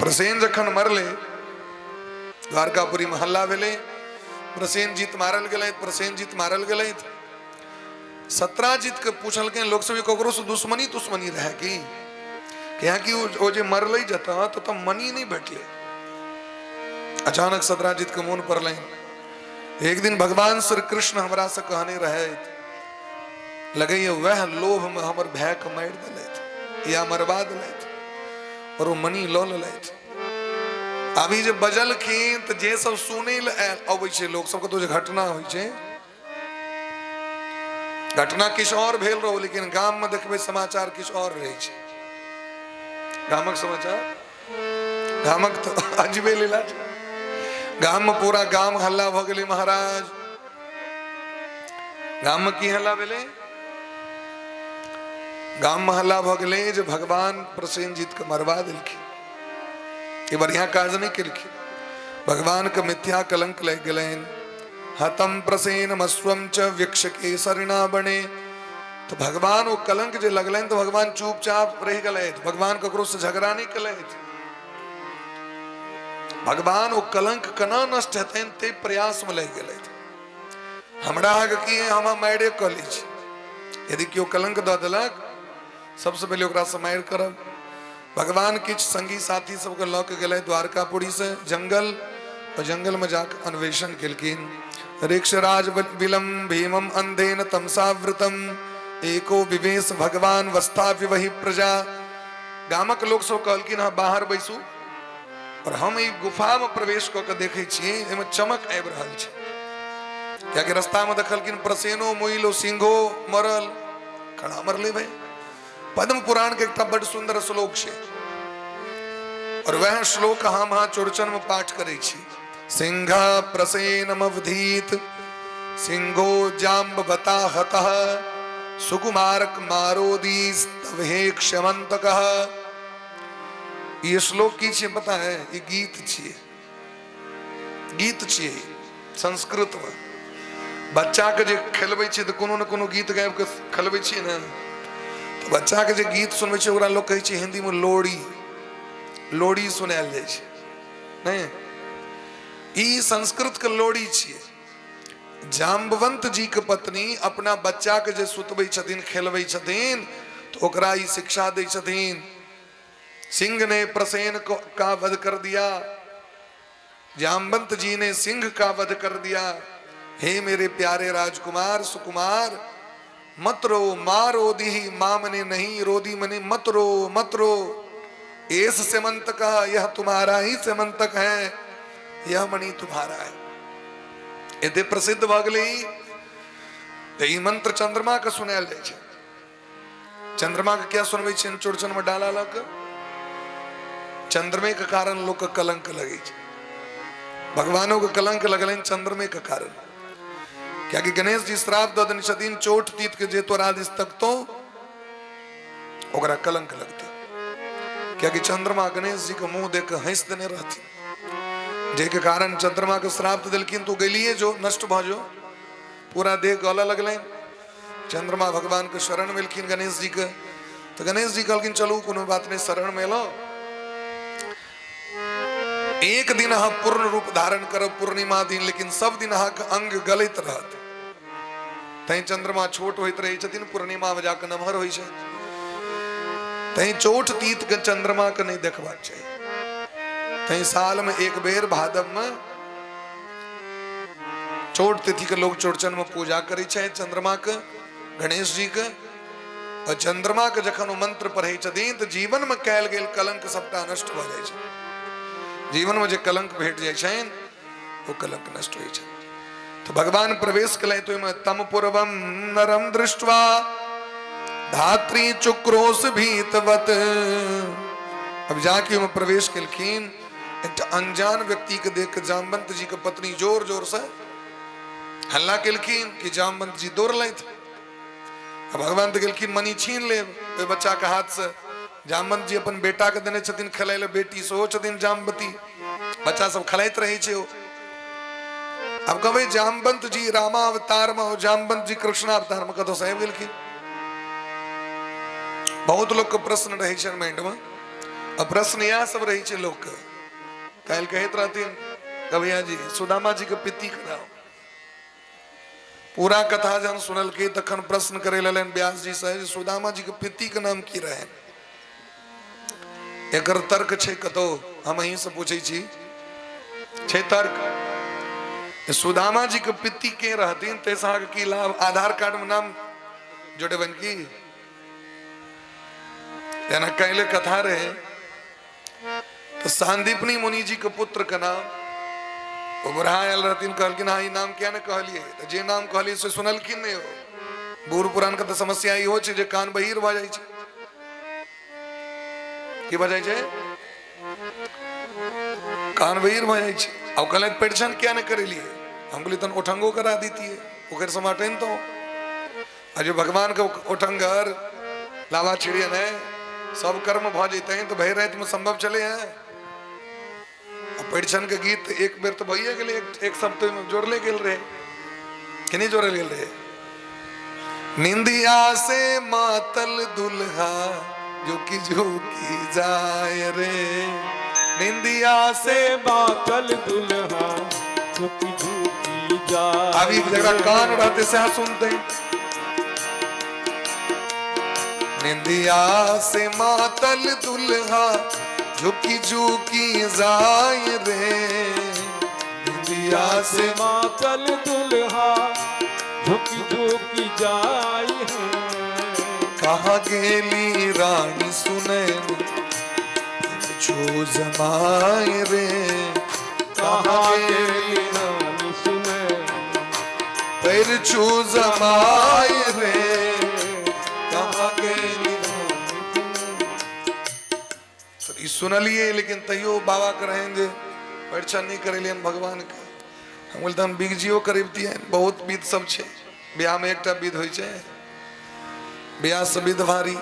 प्रसेन जखन मरले द्वारकापुरी में हल्ला भेले प्रसेन जीत मारल गेले प्रसेन जीत मारल गेले सत्राजित के पूछलखिन लोग सब ककरो से दुश्मनी रहे कि यहाँ की वो जे मरले जता तो मनी नहीं भेटले अचानक सत्राजित के मन पड़ल एक दिन भगवान श्री कृष्ण हमरा से कहने रहे लगे वह लोभ में हमर भय के मार दिलत या मरवा दिलत और वो मनी लो लेलत अभी जब बजलखिन तो जे सब सुने अबै छै लोग सबके तो घटना होइ छै घटना किछ और भेल रहो लेकिन गाम में देखबे समाचार किछ और रहे छै गामक समाचार गामक तो अजबे लीला गाम में पूरा गाम हल्ला भ गेलै महाराज गाम में की हल्ला भेलै गाम में हल्ला भ गेलै जे भगवान प्रसेन जीत के मरवा देलखिन ये बढ़िया काज नहीं केलखिन भगवान के मिथ्या कलंक लग गलन हतम प्रसेन मस्वम च विक्ष के सरिणा बने तो भगवान वो कलंक जो लगलन तो भगवान चुपचाप रह गए भगवान ककरो से झगड़ा नहीं कले भगवान वो कलंक कना नष्ट हेतन ते प्रयास में लग गए हमरा की हम मारे क ली यदि क्यों कलंक द देलक सबसे पहले ओकरा से मार करब भगवान किछ संगी साथी सबके लऽ के गए द्वारकापुरी से जंगल और जंगल में जाकर अन्वेषण केलखिन ऋक्षराज विलम भीमम अंधेन तमसावृतम एको विवेश भगवान वस्ताव्य वही प्रजा गामक लोग सब कहलखिन हाँ बाहर बैसू और हम ई गुफा में प्रवेश क के देखे छिए एमे चमक आबि रहल छै कियाकि रास्ता में देखलखिन प्रसेनो मोइलो सिंहो मरल खड़ा मरले भाई पद्म पुराण के एक बड़ सुंदर श्लोक है और वह श्लोक हम चौरचन में पाठ करे सिंहा प्रसेनमवधीत सिंहो जाम्बवता हतः सुकुमारक मारोदीस्तवहे क्षमंतकः ये श्लोक की छे पता है ये गीत छे संस्कृत में बच्चा के जे खेलबै छे तो कोनो न कोनो गीत गाबि के खेलबै छे ना तो बच्चा के जे गीत सुनबै छे ओकरा लोग कहै छे हिंदी में लोड़ी सुनायल जाय छे नहीं ई संस्कृत के लोड़ी छे जाम्बवंत जी के पत्नी अपना बच्चा के जे सुतबै छथिन खेलबै छथिन तो ओकरा ई शिक्षा दै छथिन सिंह ने प्रसेन का वध कर दिया जाम्बवंत जी ने सिंह का वध कर दिया हे मेरे प्यारे राजकुमार सुकुमार मत रो माँ रोदी माँ मने नहीं रोदी मने मत रो मत रो। एस सेमंतक यह तुम्हारा ही सेमंतक है, यह मणि तुम्हारा है। यदि प्रसिद्ध भ गेलै तो ई मंत्र चंद्रमा के सुनायल जाय छै। चंद्रमा के क्या सुनबै छियनि चौड़चन में डाला लग, चंद्रमे के कारण लोग के कलंक लगे छै। भगवानों के कलंक लगलन चंद्रमे के कारण, क्या कि गणेश जी श्राप द देने छथिन चोट तीत के जे तोरा दिस तक तो ओकरा कलंक लगते। क्या कि चंद्रमा गणेश जी के मुंह देख के हंस देने रहथिन, जे के कारण चंद्रमा के श्राप दिलखिन तू गेलिए जो नष्ट भ जो। पूरा देह गला लगलन। चंद्रमा भगवान के शरण मिलखिन गणेश जी के, तो गणेश जी कहलखिन चलू कोनो बात नहीं शरण में लो, एक दिन अहाँ पूर्ण रूप धारण करब पूर्णिमा दिन, लेकिन सब दिन अहाँ के अंग गलैत रहत। तैं चंद्रमा छोट होइत रहे छथिन, पूर्णिमा में जाके नमहर होइ छै। तैं चोट तीत के चंद्रमा के नहीं देखबाक चाहिए। तैं साल में एक बेर भादव में चोट तिथि के लोग चौड़चन में पूजा करे छै चंद्रमा के, गणेश जी के। और चंद्रमा के जखन मंत्र पढ़े छथिन तो जीवन में कैल गेल कलंक सबटा नष्ट भ जाय छै। जीवन में जो कलंक भेट जाय छै वो कलंक नष्ट होइ छै। तो भगवान प्रवेश कले तो में तम पूर्वम नरम दृष्टवा धात्री चुक्रोश भीतवत। अब जाके में प्रवेश केलखिन, एक अनजान व्यक्ति के देख के जामवंत जी के पत्नी जोर जोर से हल्ला केलखिन कि जामवंत जी दौड़ लैथ। अब भगवान तो गेलखिन मनी छीन ले बच्चा के हाथ से। जामवंत जी अपन बेटा के देने छथिन खेलाय ले, बेटी सेहो छथिन जामवती, बच्चा सब खेलाइत रहे छै। अब कहबै जामवंत जी रामा अवतार में, जामवंत जी कृष्ण अवतार में कतौ से आबि गेलखिन। बहुत लोग के प्रश्न रहे छै माइंड में। अब प्रश्न यह सब रहे छै लोग के। काल्हि कहैत रहथिन कविया जी सुदामा जी के पित्ती कराओ। पूरा कथा जन सुनल के तखन प्रश्न करे लगन व्यास जी से सुदामा जी के पित्ती के नाम की रहे। एकर तर्क छै कतौ, हम अहीं से पूछै छी, छै तर्क? सुदामा जी के पित्ती के रहथिन तैसे अहाँ के की लाभ? आधार कार्ड में नाम जोड़ेबन की? याना कैले कथा रहे तो सांदीपनी मुनि जी के पुत्र के नाम वो बुढ़ा आयल रहथिन, कहलखिन हाँ ई नाम क्या ने कहलिए? तो जे नाम कहलिए से सुनलखिन नहीं हो। बूढ़ पुरान के तो समस्या इहो छै जे कान बहिर भ जाइ छै। की भ जाइ छै? कान बहिर भ जाइ छै। अब कहलक परिछन क्या ने करेलिए? हम कहलिए तन ओठंगो करा दीतिए, ओकर समाटेन तो। अजय भगवान के ओठंगर लावा छिड़ियन है, सब कर्म भ जते हैं तो भय रात में संभव चले हैं। परिछन के गीत एक बेर तो भइए गेले, एक सप्ताह में जोड़ले गेल रहे कि नहीं जोड़ल गेल रहे? निंदिया से मातल दुल्हा झुकी झुकी जाए रे, निंदिया से मातल दुल्हा झुकी झुकी जाए। अभी जगह कान रहते से सुनते, निंदिया से मातल दुल्हा झुकी झुकी जाए रे, निंदिया से मातल दुल्हा झुकी झुकी जाए है। कहाँ गेली रानी सुने छो जमाए रे, कहाँ गेली रानी सुने पैर छो जमाए रे, कहाँ गेली सुनलिए लेकिन तैयो बाबा करेंगे परिचय नहीं करेलियन भगवान के। हम बोलते हम बिगजियो करीब दिए, बहुत विध सब छे। ब्याह में एकटा विध होइ छे, ब्याह से विध भारी।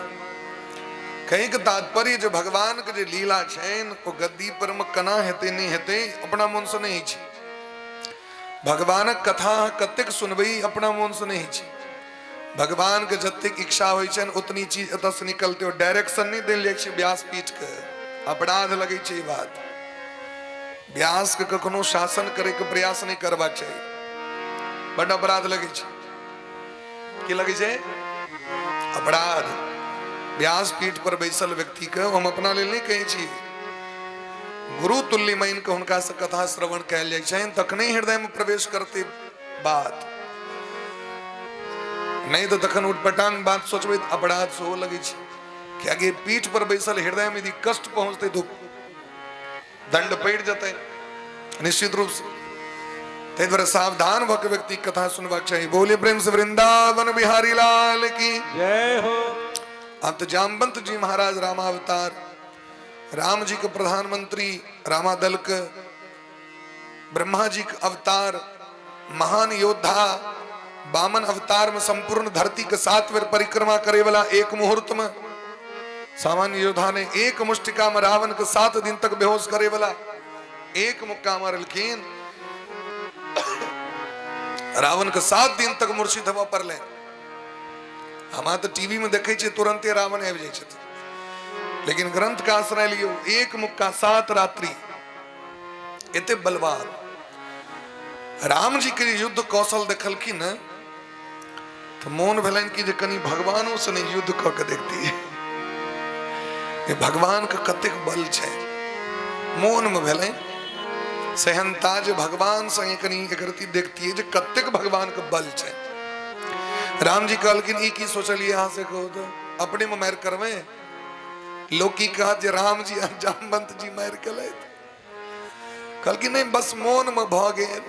कहीं के तात्पर्य जो भगवान के जो लीला छेन वो गद्दी पर में कना हेते नहीं हेते अपना मन से नहीं छे। भगवान कथा कतेक सुनबई अपना मन से नहीं छे। भगवान के जतेक इच्छा होइ छन उतनी चीज एत से निकलते हो। डायरेक्शन नहीं देल जाय छे व्यास पीठ के, अपराध लगे छे बात। व्यास के कखनो शासन करे के प्रयास नहीं करबा चाहिए, बड़ा अपराध लगे छे। की लगे छे? अपराध। व्यास पीठ पर बैसल व्यक्ति के हम अपना लेल नहीं कहे छी, गुरु तुल्य मान के हुनका से कथा श्रवण कैल जाय छनि, तखने हृदय में प्रवेश करते बात। नहीं तो तखन उठपटांग बात सोचबे अपराध सेहो लगे छै कि आगे पीठ पर बैसल हृदय में यदि कष्ट पहुंचते तो दंड पड़ जते निश्चित रूप से। ते द्वारा सावधान भक व्यक्ति कथा सुनवाक चाहिए। बोले प्रेम से वृंदावन बिहारी लाल की जय हो। अब तो जामवंत जी महाराज रामावतार, राम जी के प्रधानमंत्री, रामादल के ब्रह्मा जी के अवतार, महान योद्धा, वामन अवतार में संपूर्ण धरती के 7 बेर परिक्रमा करे वाला एक मुहूर्त में सामान्य योद्धा ने एक मुष्टिका में रावण के 7 दिन तक बेहोश करे वाला एक मुक्का मारलखिन। रावण के 7 दिन तक मूर्छित हवा पर ले। हम तो टीवी में देखे छे तुरंते रावण आबि जाय छथिन, लेकिन ग्रंथ का आश्रय लियो एक मुक्का 7 रात्रि एते बलवान राम जी के युद्ध कौशल देखलखिन तो मोन भेलन कि जे कनी भगवानों से नहीं युद्ध क के देखती है, ये भगवान का कतेक बल छे। मोन में भेलन सहनता जे भगवान संगे कनी एकरती देखती है जे कतेक भगवान का बल छे। राम जी कहलखिन ई की सोचलिए यहाँ से कहो तो अपने में मार करवे। लोग की कहा जे राम जी जामवंत जी मार के ले, कहलखिन नहीं बस मोन में भ गेल।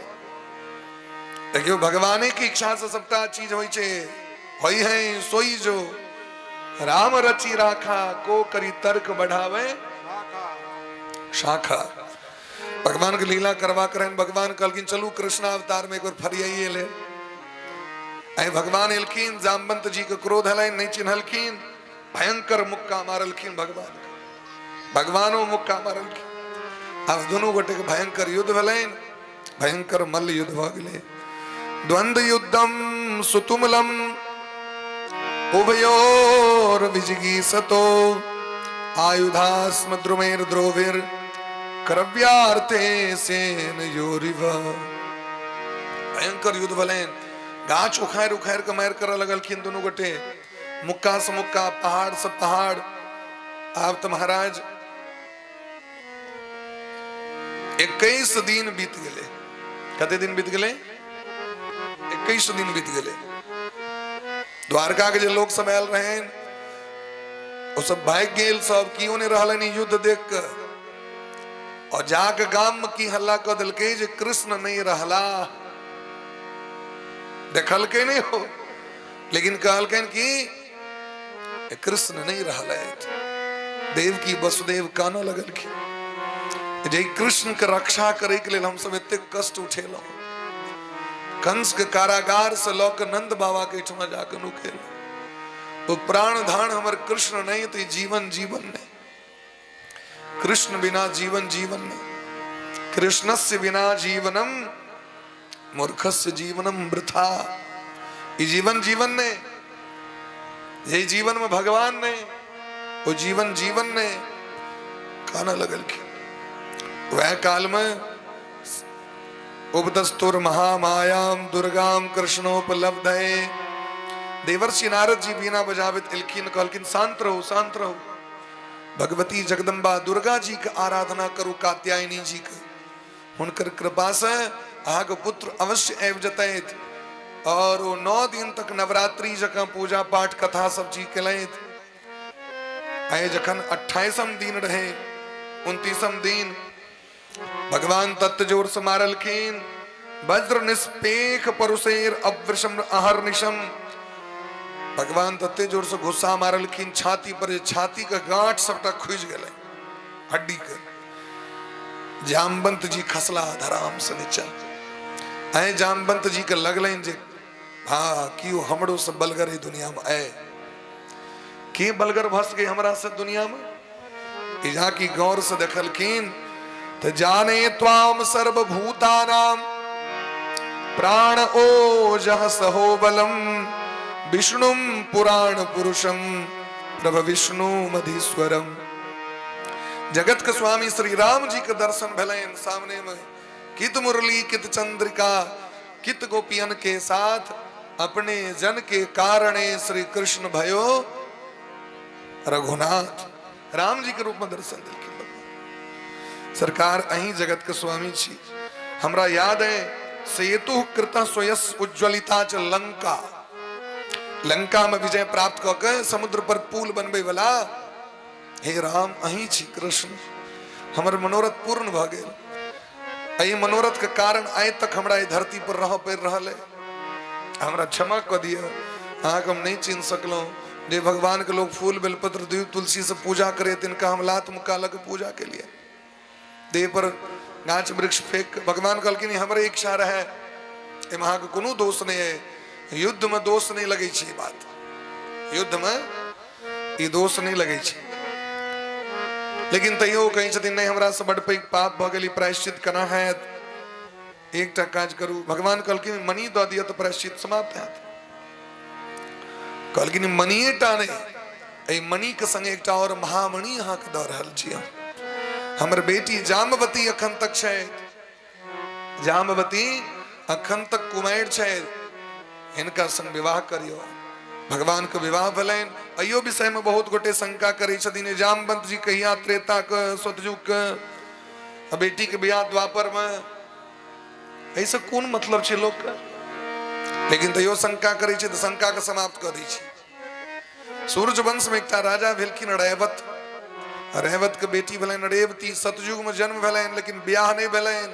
देखियो भगवान की इच्छा से सबटा चीज होई छे, होई है सोई जो राम रची राखा को करी तर्क बढ़ावे शाखा। भगवान की लीला करवा करें भगवान कहलखिन चलू कृष्ण अवतार में एक बार फरियाइए ले। ऐ भगवान एलखिन, जामवंत जी के क्रोध हलन नहीं चिन्हलखिन, भयंकर मुक्का मारलखिन भगवान का, भगवानो मुक्का मारलखिन। अब दोनों गोटे के भयंकर युद्ध भेलन, भयंकर मल्ल युद्ध भ गेलै। द्वंद्व युद्धम सुतुमलम उभयोर विजिगीषतो आयुधास्म द्रुमेर द्रोविर करव्यार्थे सेन योरिव। भयंकर युद्ध भेलन, गाछ उखाड़ उखाड़ के मार कर लगलखिन दोनों गोटे, मुक्का से मुक्का, पहाड़ से पहाड़। अब तो महाराज 21 दिन बीत गए। कते दिन बीत गए? 21 दिन बीत गए। द्वारका के जो लोग सब आयल रहे वो सब भाग गेल, सब कियो ने रहलन युद्ध देख के, और जाके गाम में की हल्ला कर दिलके जे कृष्ण नहीं रहला। देखल के नहीं हो, लेकिन कहलकन कि कृष्ण नहीं रहला। देव की वसुदेव काना लगल की जे कृष्ण के रक्षा करे के लिए हम सब एते कष्ट उठेलो। कंस के कारागार से लौक नंद बाबा के ठमा जाके नुकेल। वो प्राण धान हमर कृष्ण नहीं तो जीवन जीवन नहीं, कृष्ण बिना जीवन जीवन नहीं, कृष्णस्य बिना जीवनम मूर्खस्य जीवनम वृथा। ये जीवन जीवन ने, ये जीवन में भगवान ने, वो जीवन जीवन ने काना लगल की। वह काल में उपदस्तुर महामायाम दुर्गाम कृष्णोपलब्धये। देवर्षि नारद जी बीना बजावित इलखिन, कहलखिन शांत रहो शांत रहो। भगवती जगदम्बा दुर्गा जी के आराधना करू, कात्यायनी जी के, हुनकर कृपा से अहाँ के पुत्र अवश्य आबि जतैथ। और वो 9 दिन तक नवरात्रि जका पूजा पाठ कथा सब चीज केलैथ। आए जखन 28वां दिन रहे, 29वां दिन भगवान तत्व जोर से मारलखिन। वज्र निष्पेख परुषेर अवृषम अहर्निशम। भगवान तत्ते जोर से गुस्सा मारलखिन छाती पर, छाती का गांठ सबटा खुज गए हड्डी के। जामवंत जी खसला धराम से नीचा। ऐ जामवंत जी के लगलन जे हाँ क्यों हमड़ो से बलगर दुनिया में आए, के बलगर भस गए हमरा से दुनिया में। यहाँ की गौर से देखलखिन तो जाने त्वाम सर्वभूतानाम प्राण ओजः सहो बलम विष्णुम पुराण पुरुषम प्रभ विष्णु मधीश्वरम। जगत के स्वामी श्री राम जी के दर्शन भलन सामने में। कित मुरली कित चंद्रिका कित गोपियन के साथ अपने जन के कारणे श्री कृष्ण भयो रघुनाथ। राम जी के रूप में दर्शन दिल सरकार अही जगत के स्वामी छी। हमरा याद है सेतु कृत सोयस उज्ज्वलिता च लंका। लंका में विजय प्राप्त क के समुद्र पर पुल बनबे वाला हे राम अही छी कृष्ण हमर मनोरथ पूर्ण भ गेल। अई मनोरथ के कारण आइ तक हमरा ई धरती पर रह पड़ रहा है, हमरा क्षमा क दिया। अहाँ हम नहीं चिन्ह सकलो जे भगवान के लोग फूल बेलपत्र दूध तुलसी से पूजा करे, तिनका हम लात मुक्का लग पूजा के लिए देह पर गाछ वृक्ष फेंक। भगवान कहलखिन हमरे इच्छा रहे, अहाँ के कोनो दोष नहीं है, युद्ध में दोष नहीं लगे छी, बात युद्ध में ये दोष नहीं लगे छी। लेकिन तैयो कहीं छथिन नहीं हमरा से बड़ पैघ पाप भ गेली, प्रायश्चित करना है, एकटा काज करू। भगवान कहलखिन मणि द दिया तो प्रायश्चित समाप्त हैत। कहलखिन मणिए टा नहीं, एहि मणि के संग एकटा और महामणि अहाँ के द रहल छी। हमर बेटी जामवती अखन तक छै, जामवती अखन तक कुमारि छै, हिनका संग विवाह करियो। भगवान के विवाह भलैन। अयो विषय में बहुत गोटे शंका करे छथिन, जामवंत जी कहिया त्रेता के सतयुग के बेटी के बियाह द्वापर में, ऐसे कोन मतलब छै लोक के। लेकिन तैयो शंका करे छै, तो शंका के समाप्त कर दै छै। सूर्य वंश में एकटा राजा भेलखिन रैवत, रैवत के बेटी भेलैन रेवती। सतयुग में जन्म भेलैन लेकिन बियाह नहीं भेलैन।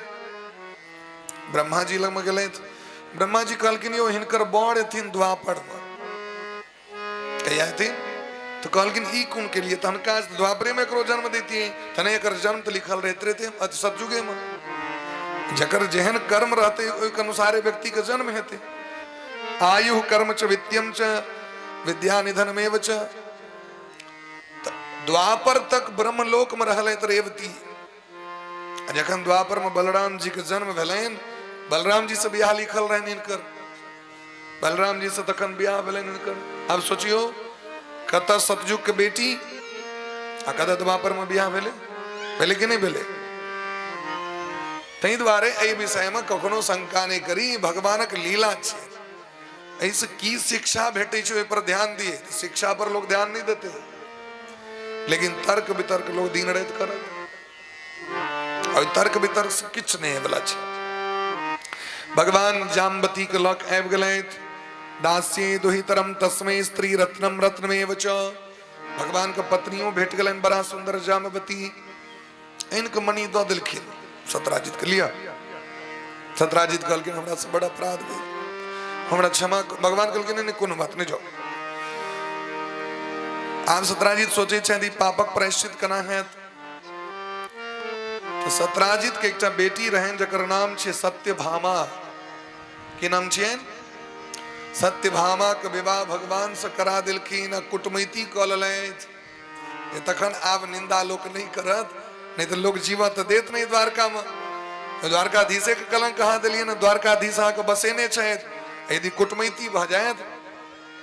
ब्रह्मा जी लग में गेलैन, ब्रह्मा जी कहलखिन यो हिनकर बड़ एथिन द्वापर में, कहिया एथिन तो कहलखिन ई कोन के लिए, तहन काज द्वापरे में एकरो जन्म देती, तने एकर जन्म तो लिखल रहते रहते अति सतयुगे में। जकर जेहन कर्म रहते ओहि के अनुसारे व्यक्ति के जन्म हेते। आयु कर्म च वित्यम च विद्या निधनमेव च। द्वापर तक ब्रह्मलोक में रहलैथ रेवती। जखन द्वापर में बलराम जी के जन्म भेलैन, बलराम जी से बियाह लिखल रहन हिनकर, बलराम जी से तखन बियाह भेलैन हिनकर। अब सोचियो कतऽ सतयुग के बेटी आ कतऽ द्वापर में बियाह भेले, भेले कि नहीं भेले। तै दुआरे एहि विषय में कखनो शंका नहीं करी, भगवानक लीला छै। ऐसे की शिक्षा भेटे छै ओहि पर ध्यान दिए। शिक्षा पर लोग ध्यान नहीं देते, लेकिन तर्क वितर्क लोग दिन रात करत, और तर्क वितर्क से किछ नहीं वाला छै। भगवान जामवती के लक आबि गेलैथ। दास्ये दुहितरम तस्मै स्त्री रत्नम रत्नमेव च। भगवान के पत्नियों भेट गेलैन बड़ा सुंदर जामवती, इनके मणि दऽ देलखिन सतराजित के लिया। सतराजित कहलखिन हमरा से बड़ा अपराध भेल, हमरा क्षमा। भगवान कहलखिन नहीं कोनो बात नहीं, जाओ। आब सतराजित सोचे छथि पापक प्रायश्चित केना हैत। तो सतराजित के एकटा बेटी रहन जकर नाम छै सत्यभामा। की नाम छियन? सत्यभामा के विवाह भगवान से करा देलखिन, कुटमैती कऽ लेलैथ। तखन आब निंदा लोक नहीं करत, नहीं तो लोग जीवा तो देत नहीं द्वारका में। द्वारकाधीशे के कलंक कहाँ दिलिए न, द्वारकाधीश अहाँ के बसेने छथि। यदि कुटमैती भऽ जायत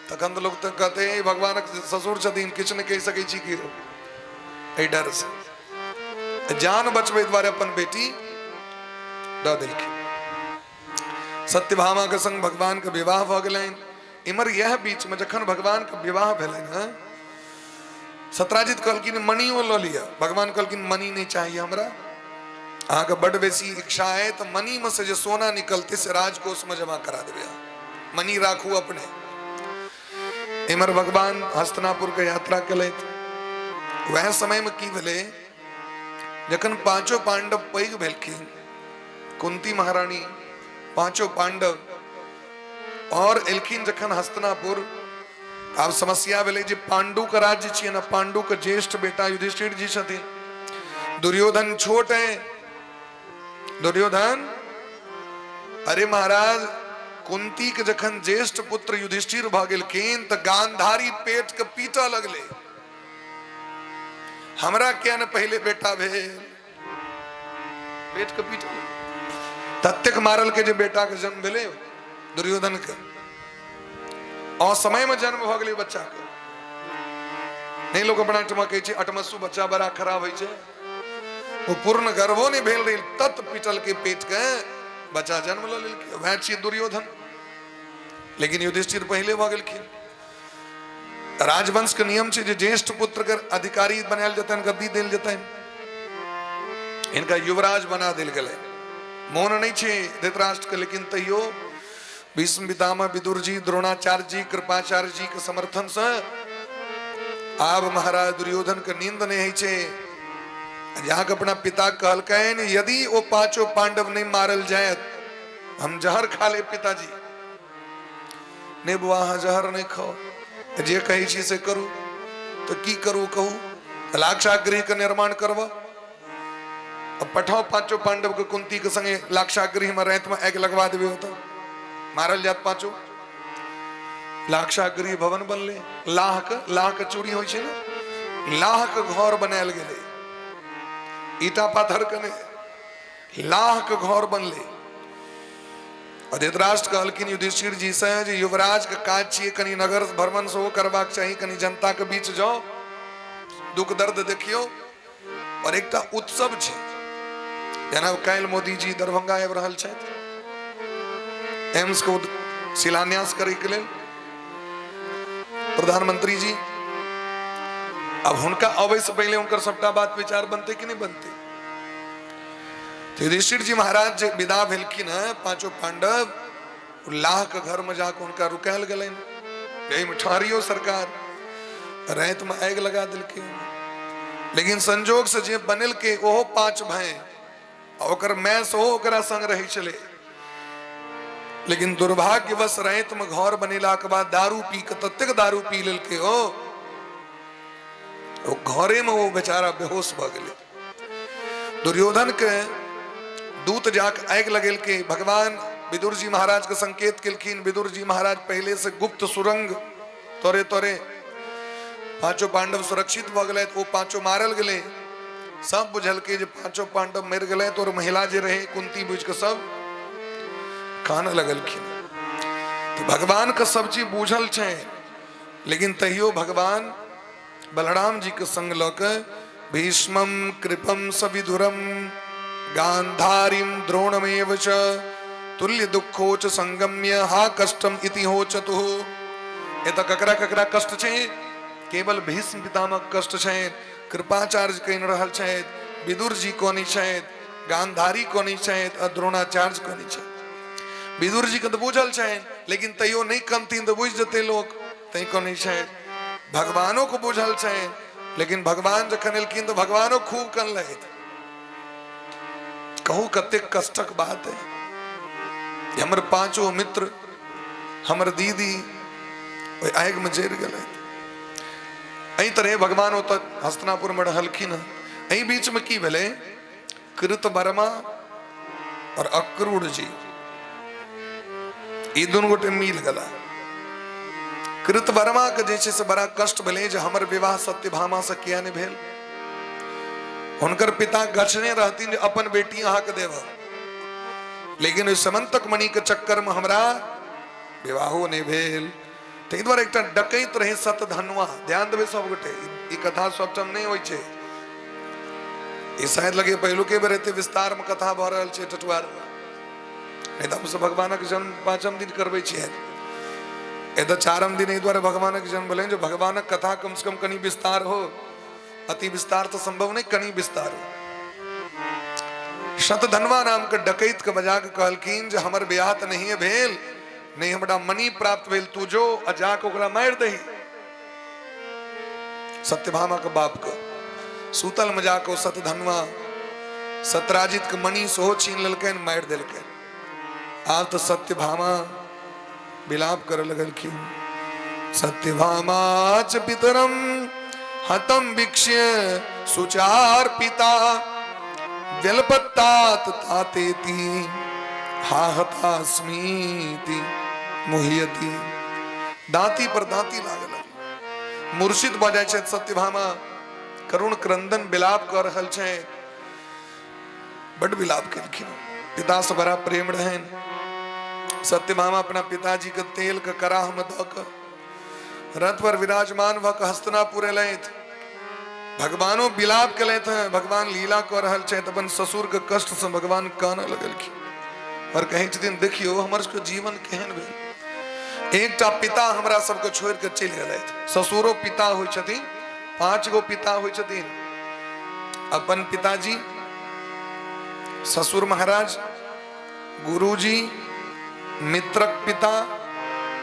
तखन तो लोग तो कहते भगवान ससुर छथिन, किछु नहीं कहि सकै छी कि एहि डर से जान बचबै द्वारे अपन बेटी दऽ देलखिन। सत्यभामा के संग भगवान के विवाह भ गेलैन। इमर यह बीच में जखन भगवान के विवाह भेलैन, सतराजित कहलखिन मणियो लऽ लिया। भगवान कहलखिन मणि नहीं चाहिए हमरा, अहाँ के बड़ बेसी इच्छा है तो मणि में से जो सोना निकलते से राजकोष में जमा करा देबे, मणि राखू अपने। इमर भगवान हस्तिनापुर के यात्रा केलैथ। वह समय में की भेले, जखन पांचों पांडव पैघ भेलखिन, कुंती महारानी पांचों पांडव और एलखिन जखन हस्तिनापुर। आब समस्या भेले जे पांडु का राज्य छियै ना, पांडु के ज्येष्ठ बेटा युधिष्ठिर जी छथिन, दुर्योधन छोट है। दुर्योधन अरे महाराज कुंती के जखन ज्येष्ठ पुत्र युधिष्ठिर भ गेलखिन त गांधारी पेट के पीटऽ लगले, हमरा क्या न पहले बेटा भेल, पेट के पीटऽ लगले। ततेक मारल के जे बेटा के जन्म भेले दुर्योधन के, और समय में जन्म भ गेलै बच्चा के। नहीं लोग अपना ठमा कहै छै अठमस्सु बच्चा बड़ा खराब होइ छै, वो पूर्ण गर्भो नहीं भेल रही, तत पिटल के पेट के बच्चा जन्म ल लेलकै। वह छियै दुर्योधन। लेकिन युधिष्ठिर पहले भ गेलखिन। राजवंश के नियम छै जे ज्येष्ठ पुत्र के अधिकारी बनायल जेतैन, गद्दी देल जेतैन। इनका युवराज बना देल गेलै। मौन नहीं छे धृतराष्ट्र के, लेकिन तैयो भीष्म पितामह विदुर जी, द्रोणाचार्य जी, कृपाचार्य जी के समर्थन से आब महाराज दुर्योधन के नींद नहीं छे। यहाँ के अपना पिता कहलकैन यदि वो पांचों पांडव नहीं मारल जाए हम जहर खा ले पिताजी। ने बुआ हाँ जहर नहीं खाओ, जे कही छी से करू। तो की करू कहू। लाक्षागृह का निर्माण करवा। अब पठाओ पांचों पांडव के कुंती के संगे लाक्षागृह में रहत में आग लगवा देवे होता, मारल जात पांचों। लाक्षागृह भवन बनले। लाह के चूड़ी होय छे ना, लाह के घर बनायल गेले। ईटा पाथर के नहीं, लाह के घर बनले। और धृतराष्ट्र कहलखिन युधिष्ठिर जी से जे युवराज के काज छिए कनी नगर भ्रमण से करबाक चाहिए, कनी जनता के बीच जाओ, दुख दर्द देखियो। और एकटा उत्सव छे जेना काल्हि मोदी जी दरभंगा आबि रहल छथि एम्स के शिलान्यास करे के लेल प्रधानमंत्री जी। अब हुनका अबै से पहले उनकर सबटा बात विचार बनते कि नहीं बनते। युधिष्ठिर जी महाराज जे विदा भेलखिन है पांचों पांडव लाह के घर में जाकर उनका रुकायल गलन। यही में ठहरियो सरकार, रात में आग लगा दिलके। लेकिन संजोग से जे बनल के ओहो पांच भाई ओकर मैं सो ओकरा संग रही चले। लेकिन दुर्भाग्यवश रात में घर बनेला के बाद दारू पी के ततेक दारू पी लेल के हो वो घरे में वो बेचारा बेहोश भ गए। दुर्योधन के दूत जाके आग लगेल के भगवान विदुर जी महाराज के संकेत केलखिन। विदुर जी महाराज पहले से गुप्त सुरंग तोरे तोरे पांचों पांडव सुरक्षित भ गए। वो पांचों मारल गए। सब बुझल के जे पांचों पांडव मर गए तो और महिला जे रहे कुंती बुझ के सब कान लगलखिन। तो भगवान के सब चीज बूझल छे, लेकिन तहियो भगवान बलराम जी के संग लक भीष्मम कृपम सविधुरम गांधारीम द्रोणमेव च तुल्य दुखोच संगम्य हा कष्टम इति होचतु। ये तो ककरा ककरा कष्ट छे, केवल भीष्म पितामह कष्ट छे, कृपाचार्य कह रहल छे, विदुर जी को नहीं छे, गांधारी को नहीं छे, द्रोणाचार्य को नहीं छे। विदुर जी के तो बुझल छे, लेकिन तैयो नहीं कमतीन तो बुझ जते लोग तई को नहीं छे। भगवानों को बुझल छे, लेकिन भगवान जखन एलखिन तो भगवानो खूब कन लगे। कहू कते कष्टक बात है। हमर पांचों मित्र हमर दीदी आग में जर गए। अही तरह भगवान होता हस्तिनापुर में रहलखिन। अही बीच में की भेले कृत वर्मा और अक्रूर जी ई दोनों गोटे मिल गला। कृत वर्मा के जैसे से बड़ा कष्ट भेले जे हमर विवाह सत्यभामा से किया नहीं भेल। हुनकर पिता गछने रहती जे अपन बेटी अहाँ के देव, लेकिन उस समंतक मणि के चक्कर में हमरा विवाहो नहीं भेल। ताहि दुआरे एकटा डकैत रहे सतधनवा। ध्यान देबे सब गोटे, ई कथा सबटम नहीं होय छे। ई शायद लगे पहलू के बेर एते विस्तार में कथा भ रहल छे टटवार। एकदम से भगवानक जन्म पांचम दिन करबे छियै, ए तो चारम दिन एहि दुआरे भगवानक जन्म भेलनि जो भगवानक कथा कम से कम कनी विस्तार हो। अति विस्तार तो संभव नहीं, कनी विस्तार हो। शतधनवा नाम के डकैत के बजा के कहलखिन जे हमर ब्याह त नहीं भेल, नहीं हमरा मणि प्राप्त भेल, तू जो आ जाके ओकरा मार दही। सत्यभामा के बाप के सूतल में जाके सतधनवा सत्राजित के मणि सोहो छीन लेलकैन, मार देलकैन। आब तो सत्यभामा विलाप कर लगलखिन। सत्यभामाच पितरम हतम वीक्ष्य सुचार पिता व्यलपत्तात तातेति हा हतास्मीति मुह्यति। दांती पर दांती लागल। मूर्छित भ जाय छै सत्यभामा। करुण क्रंदन विलाप कर रहल छै। बड़ विलाप केलखिन। पिता से बड़ा प्रेम रहन। सत्यभामा अपना पिताजी के तेल के कराह में दक रथ पर विराजमान भ के हस्तिनापुर अयलथि। भगवानो विलाप केलथि हैं। भगवान लीला कर रहल छथि। अपन ससुर के कष्ट से भगवान कानऽ लगलखिन और कहै छथिन देखियो हमर सबके जीवन केहन भेल। एकटा पिता हमरा सबके छोड़ के चलि गेलथि। ससुरो पिता होइ छथिन, 5 गो पिता होइ छथिन। अपन पिताजी, ससुर महाराज, गुरुजी, मित्रक पिता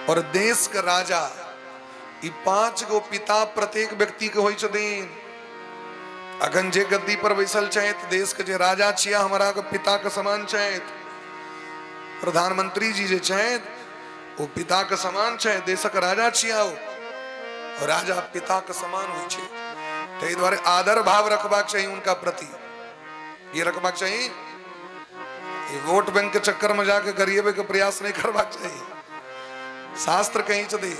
और देश का राजा, ई 5 गो पिता प्रत्येक व्यक्ति के होइ छथिन। अखन जे गद्दी पर बैसल छथि, देश के जे राजा छिया हमारा के पिता के समान छथि। प्रधानमंत्री जी जे छथि वो पिता के समान छथि, देशक राजा छिया और राजा पिता के समान होइ छै। ताहि दुआरे आदर भाव रखबाक चाहिए उनका प्रति। ये रखबाक चाहिए, ये वोट बैंक के चक्कर में जाके गरीबे के प्रयास नहीं करबाक चाहिए। शास्त्र कहीं छथि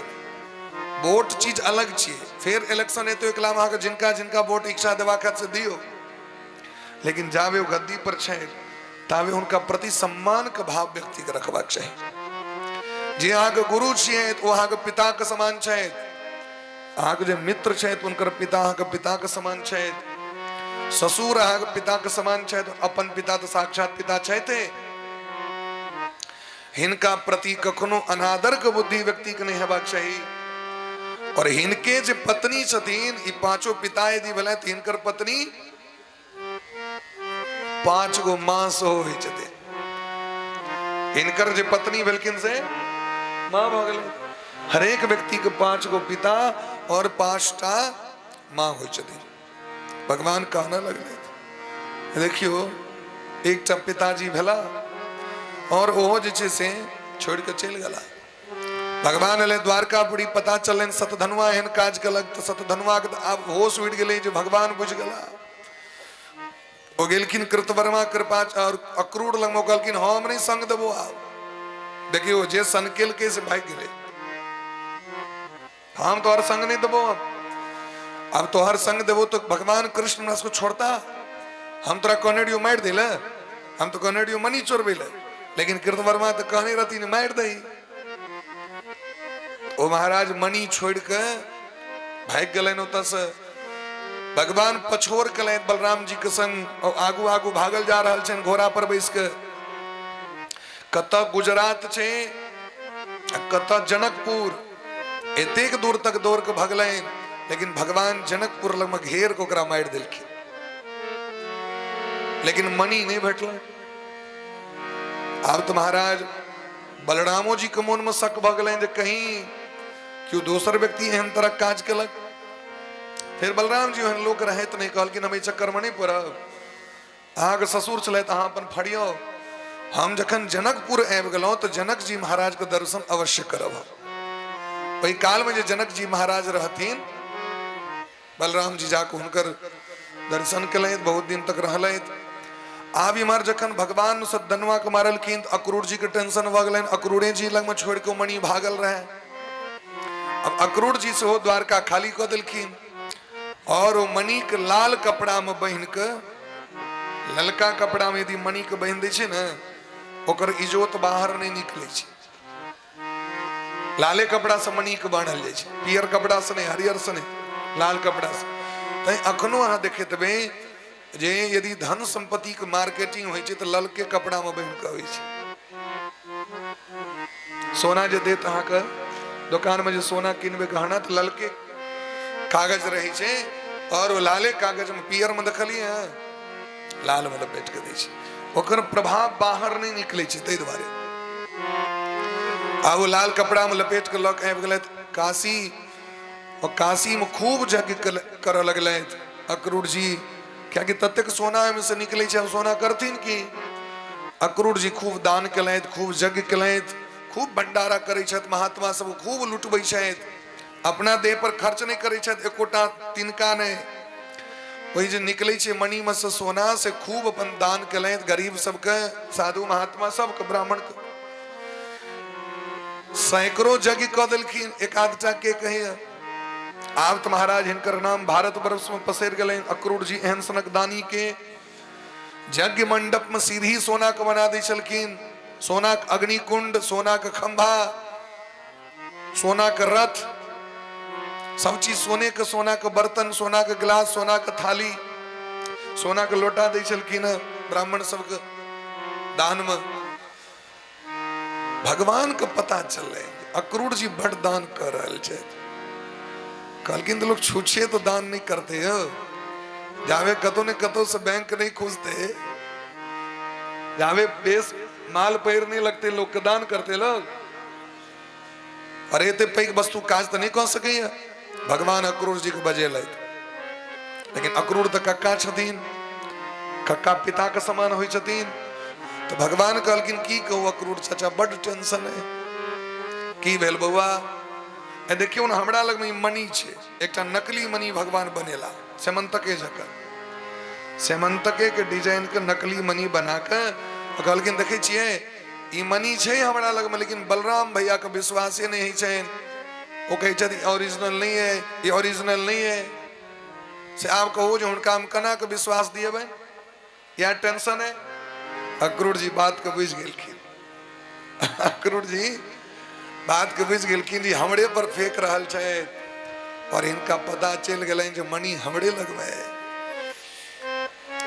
वोट चीज अलग छियै, फिर इलेक्शन हेतु एकला में जिनका जिनका वोट इच्छा देबाक से दियो, लेकिन जावे वो गद्दी पर छै तावे उनका प्रति सम्मान के भाव व्यक्ति के रखबाक चाहिए। जे अहाँ के गुरु छियै तो अहाँ के पिता के समान छथि, अहाँ के जे मित्र छथि उनकर पिता अहाँ के पिता के समान छथि, ससुर अहाँ के पिता के समान छथि, अपन पिता तो साक्षात पिता छथि। हिनका प्रति कखनो अनादर के बुद्धि व्यक्ति के नहीं हेबाक चाहिए। और हिनके जे पत्नी छथिन, ई 5 पिता यदि भेलै त हिनकर पत्नी 5 गो मां सेहो होइ छथिन। हिनकर जे पत्नी भेलखिन से मां भ गेलै। हरेक व्यक्ति के 5 गो पिता और 5टा मां होइ छथिन। भगवान कहने लगले, देखियो एकटा पिताजी भेला और ओहो जे छै से छोड़ के चलि गेला। भगवान एले द्वारकापुरी, पता चलन सतधनुआ एहन काज कलक तो सतधनुआ के आब होश उड़ि गेलै जे भगवान बुझ गेला। ओ गेलखिन कृतवर्मा कृपा और अक्रूर लग में कहलखिन हम नहीं संग देबो। आब देखियो जे सनकेल के से भाग गेलै, हम तो हर संग नहीं देबो। अब तो हर संग देबो तो भगवान कृष्ण हमरा को छोड़ता। हम तोरा कनेडियो मार दिले, हम तो कनेडियो मनी चोरबेले, लेकिन कृतवर्मा तो कहने रहती मार दई। ओ महाराज मणि छोड़ के भाग गलन ओत से। भगवान पछोर के लैत बलराम जी के संग और आगू आगू भागल जा रहल छन घोड़ा पर बैस के। कत गुजरात छे, कत जनकपुर, एतेक दूर तक दौड़ के भगलन, लेकिन भगवान जनकपुर लग में घेर के ओकरा मार देलखिन, लेकिन मणि नहीं भेटल। अब तो महाराज बलरामो जी के मन में शक भ गेलै जे कहीं क्यों दोसर व्यक्ति एहन तरह काज केलक। फिर बलराम जी एहन लोक रहत नहीं, कहलखिन हम चक्कर में नहीं पड़ब। अहाँ के ससुर छलथि, अहाँ अपन फड़ियो। हम जखन जनकपुर आबि गेलहुं तो जनक जी महाराज के दर्शन अवश्य करब। वही काल में जे जनक जी महाराज रहथिन, बलराम जी जाके हुनकर दर्शन कलैत, बहुत दिन तक रहलैत। आब इमहर जखन भगवान सतधनुआ के मारलखिन तो अक्रूर जी के टेंशन भ गेलनि। अक्रूरे जी लग में छोड़ के मणि भागल रहे। अब अक्रूर जी से हो द्वारका खाली क देलखिन और वो मणि के लाल कपड़ा में बहन के, ललका कपड़ा में यदि मणि के बहन दै छै ने ओकर इजोत बाहर नहीं निकले छै। लाले कपड़ा से मणि के बांधल जाय छै, पियर कपड़ा से नहीं, हरियर से नहीं, लाल कपड़ा से। तै अखनो अहाँ देखैत हेबै जे यदि धन संपत्ति के मार्केटिंग होइ छै तो ललके कपड़ा में बहन के होइ छै। सोना जे देत अहाँ के दुकान में जे सोना किनबे गहना तो ललके कागज रही छे और वो लाले कागज में, पियर में देखलिए लाल में लपेट के दै छै, ओकर प्रभाव बाहर नहीं निकले छै। तै दुआरे आ वो लाल कपड़ा में लपेट के लक आबि गेलैथ काशी, और काशी में खूब यज्ञ करऽ लगलैथ अक्रूर जी, क्या कि ततेक सोना में से निकले छै, सोना करथिन की। अक्रूर जी खूब दान केलैथ, खूब यज्ञ केलैथ, खूब भंडारा करै छथि, महात्मा सब खूब लुटबै छथि, अपना देह पर खर्च नहीं करै छथि, एकोटा तिनका नहीं। वही जे निकले छै मणि में से सोना से खूब अपन दान केलैथ, गरीब सबके, साधु महात्मा सबके, ब्राह्मण के सैकड़ों यज्ञ क देलखिन। एक आधटा के कहिए। आब तो महाराज हिनकर नाम भारत वर्ष में पसर गए। अक्रूर जी एहन सनक दानी के यज्ञ मंडप में सीधी सोना के बना दै छलखिन। सोना के अग्निकुंड, सोना के खंभा, सोना के रथ, सब चीज सोने के, सोना के बर्तन, सोना के गिलास, सोना के थाली, सोना के लोटा दै छलखिन ब्राह्मण सबके दान में। भगवान के पता चले अक्रूर जी बड़ दान कर रहे थे। कहलखिन तो लोग छूछे तो दान नहीं करते हो, जावे कतो ने कतो से बैंक नहीं खोजते, जावे बेस माल पहिरने लगते लोग के दान करते लोग और एते पैघ वस्तु काज तो नहीं कह सके भगवान अक्रूर जी के बजे लेकिन अक्रूर तो कक्का छथिन कक्का पिता के समान होई छथिन तो भगवान कहलकिन की कहू अक्रूर चाचा बड़ टेंशन है की भेल बउआ ए देखियो ना हमरा लग में मणि छे एकटा नकली मणि भगवान बनेला सेमंतके जका सेमंतके के डिजाइन के नकली मणि बना के कहलकिन देखे छिए ई मणि छे हमरा लग में लेकिन बलराम भैया के विश्वासे नहीं छे वो कहे छथि ओरिजिनल नहीं है ये ओरिजिनल नहीं है से आप कहो जो हुनका हम कना के विश्वास दिएबे या टेंशन है अक्रूर जी बात के बुझ गेलखिन अक्रूर जी बात के बुझ गेलखिन जी हमरे पर फेंक रहल छे और इनका पता चल गए जो मणि हमरे लग में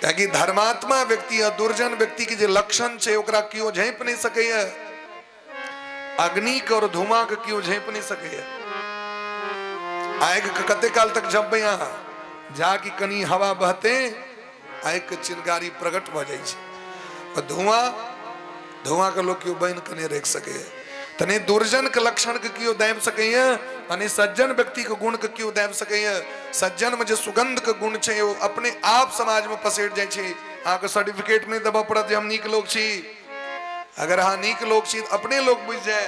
है कि धर्मात्मा व्यक्ति है दुर्जन व्यक्ति की जो लक्षण छे ओकरा क्यों झाँप नहीं सके अग्नि के और धुआं के क्यों झाँप नहीं सके आग के कते काल तक जब यहाँ जाकि कनी हवा बहते आग के चिंगारी प्रकट भ जाए और धुआं के लोग क्यों बन कने रेख सके तने दुर्जन के लक्षण के क्यों दैव सके अने सज्जन व्यक्ति के गुण के क्यों दैव सके सज्जन में जो सुगंध के गुण छे वो अपने आप समाज में पसेट जाए छे अहाँ के सर्टिफिकेट नहीं देबा पड़त जे हम नीक लोग छी अगर अहाँ नीक लोग छी अपने लोग बुझ जाए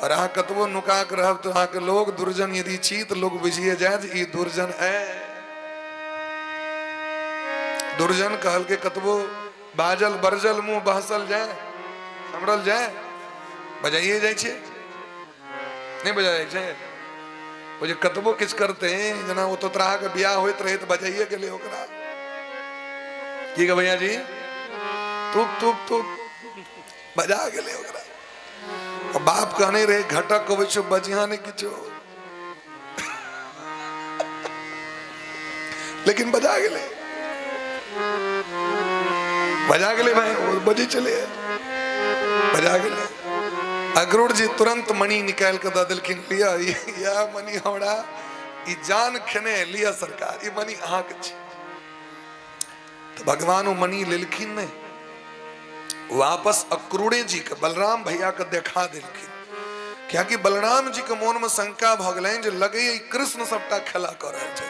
और अहाँ कतबो नुका के रहब तो अहाँ के लोग दुर्जन यदि छी तो लोग बुझिए जाए ई दुर्जन है दुर्जन कहल के कतबो बाजल बरजल मुंह बहसल जाए समरल जाए बजाइए जाए छे नहीं बजा जाए वो जो कतबो किस करते हैं जना वो तो तरह के ब्याह होत रहे तो बजाइए के लिए ओकरा की का भैया जी तुक तुक तुक बजा के लिए ओकरा और बाप कहने रहे घटक को बिचो बजिया ने किचो लेकिन बजा के लिए भाई बजी चले बजा के लिए अक्रूर जी तुरंत मणि निकाल के दे दिलखिन लिया या मणि हमरा ई जान खने लिया सरकार ई मणि अहाँ के छी तो भगवान वो मणि लेलखिन ने वापस अक्रूरे जी के बलराम भैया के देखा दिलखिन क्या कि बलराम जी के मन में शंका भ गए जो लगे कृष्ण सबटा खेला कर रहे छे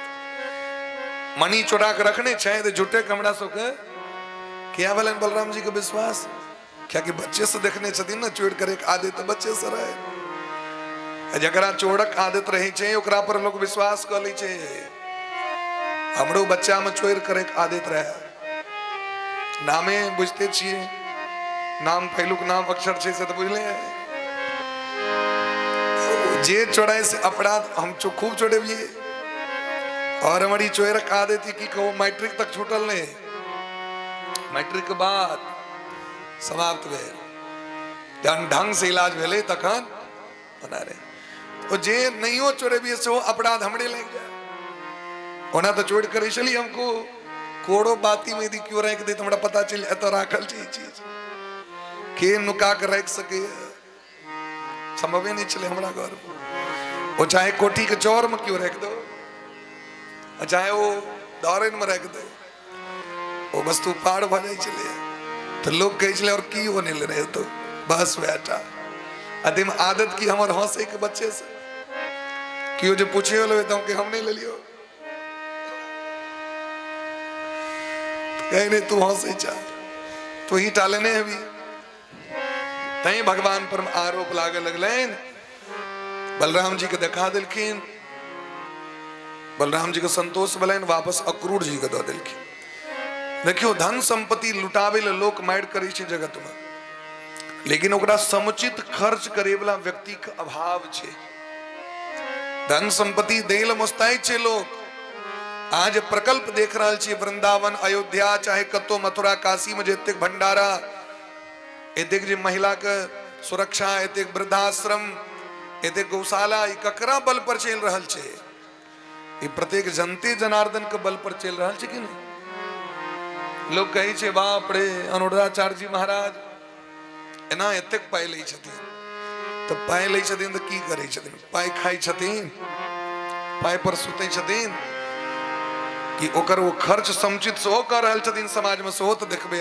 मणि चोरा के रखने छे तो झूठे कमरा सो के क्या भलन बलराम जी के विश्वास क्या कि बच्चे से देखने छथिन ना चोर करे के आदत बच्चे से रहे जकरा चोरक आदत रहे छे ओकरा पर लोग विश्वास कर ले छे हमरो बच्चा में चोर करे के आदत रहे नामे बुझते छिए नाम फैलुक नाम अक्षर छे से तो बुझले जे चोराए से अपराध हम खूब चोरे भी और हमारी चोरक आदत की कहो मैट्रिक तक छूटल नहीं मैट्रिक के बाद समाप्त भेल ढंग से इलाज भेले तखन बना रहे तो जे नहीं हो चोरे भी से अपराध हमरे लग जाए ओना तो चोर करे चली हमको कोड़ो बाती में यदि क्यों रख दे तो हमरा पता चल तो राखल चीज के नुका के रख सके संभव नहीं चले हमरा घर वो चाहे कोठी के चौर में क्यों रख दो चाहे वो दौरन में रख दे वो वस्तु पार भ जाए चले तो लोग कहे चले और की होने ले रहे तो बस बेटा अतिम आदत की हमारे हंसे के बच्चे से क्यों जो पूछे हो तो कि हम नहीं ले लियो कहे नहीं तू हंसे चाह तो ही टालने अभी तई भगवान पर आरोप लागे लगलेन बलराम जी के देखा दिलखिन बलराम जी को संतोष बलैन वापस अक्रूर जी के दो दिलखिन देखियो धन संपत्ति लुटावे ले लोक मार करे छे जगत में लेकिन ओकरा समुचित खर्च करे वाला व्यक्ति के अभाव छे धन संपत्ति देल मुस्ताई छे लोग आज प्रकल्प देख रहल छी वृंदावन अयोध्या चाहे कतो मथुरा काशी में जतेक भंडारा एतेक जे महिला के सुरक्षा एतेक वृद्धाश्रम एतेक गौशाला ई ककरा बल पर चल रहल छे ई प्रत्येक जनते जनार्दन के बल पर चल रहल छे कि नहीं लोग कहे छे बाप रे अनुराधाचार्य जी महाराज एना एतेक पाई लै छथिन तो पाई लै छथिन तो की करे छथिन पाई खाई छथिन पाई पर सुते छथिन कि ओकर वो खर्च समुचित सेहो कर रहल छथिन समाज में सेहो तो देखबे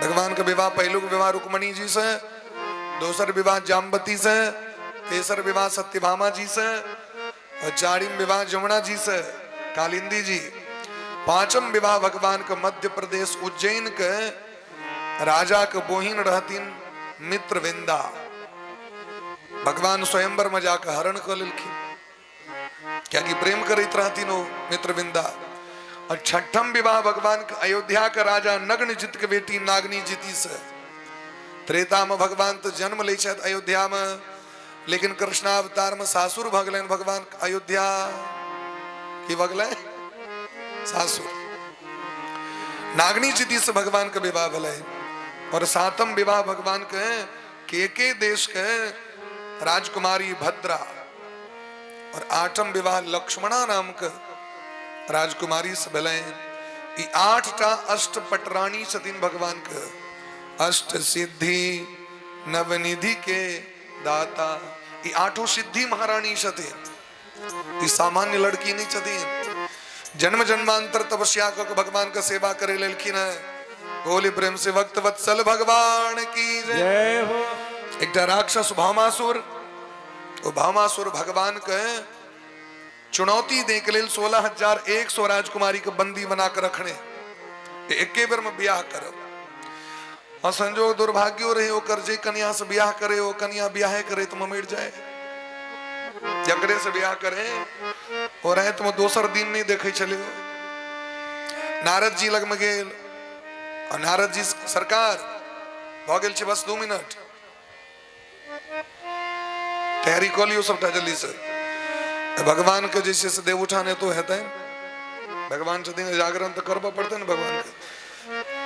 भगवान का विवाह पहलू का विवाह रुक्मणी जी से, दूसर विवाह जाम्बती से, तेसर विवाह सत्यभामा जी से और चारिम विवाह जमुना जी से कालिंदी जी। पांचम विवाह भगवान का मध्य प्रदेश उज्जैन के राजा के बोहिन रहतीन मित्रविंदा। भगवान स्वयंवर में जाकर हरण कर लिखी, क्या कि प्रेम करित रहतीन हो मित्रविंदा। और छठम विवाह भगवान के अयोध्या का राजा नग्नजित के बेटी नागनी जीती से। त्रेता में भगवान तो जन्म ले अयोध्या में, लेकिन कृष्णावतार में सासुर भगलन भगवान अयोध्या की भगल सासुर। नागनी जीती से भगवान का विवाह भले। और सातम विवाह भगवान के देश के राजकुमारी भद्रा। और आठम विवाह लक्ष्मणा नाम के राजकुमारी से भले। आठटा अष्ट पटरानी सतीन भगवान के, अष्ट सिद्धि नवनिधि के दाता। ये आठों सिद्धि महारानी छथिन, ये सामान्य लड़की नहीं छथिन। जन्म जन्मांतर तपस्या कर भगवान का सेवा करे लेलखिन है। बोले प्रेम से भक्त वत्सल भगवान की जय हो। एक राक्षस भामासुर, वो भामासुर भगवान के चुनौती दे के लेल 16,100 राजकुमारी के बंदी बनाकर रखने, एके बेर में ब्याह कर। और संजोग दुर्भाग्यो रहे वो कर्जे कन्या से ब्याह करे, वो कन्या ब्याह करे तो मर जाए। जकरे से ब्याह करे और रहे तुम दोसर दिन नहीं देखे चले। नारद जी लग में गेल और नारद जी सरकार भ गेल छे बस 2 मिनट तैयारी कर लियो सबटा जल्दी से। भगवान के जैसे से देव उठाने तो है भगवान छथिन, जागरण तो करवा पड़ते ना भगवान के।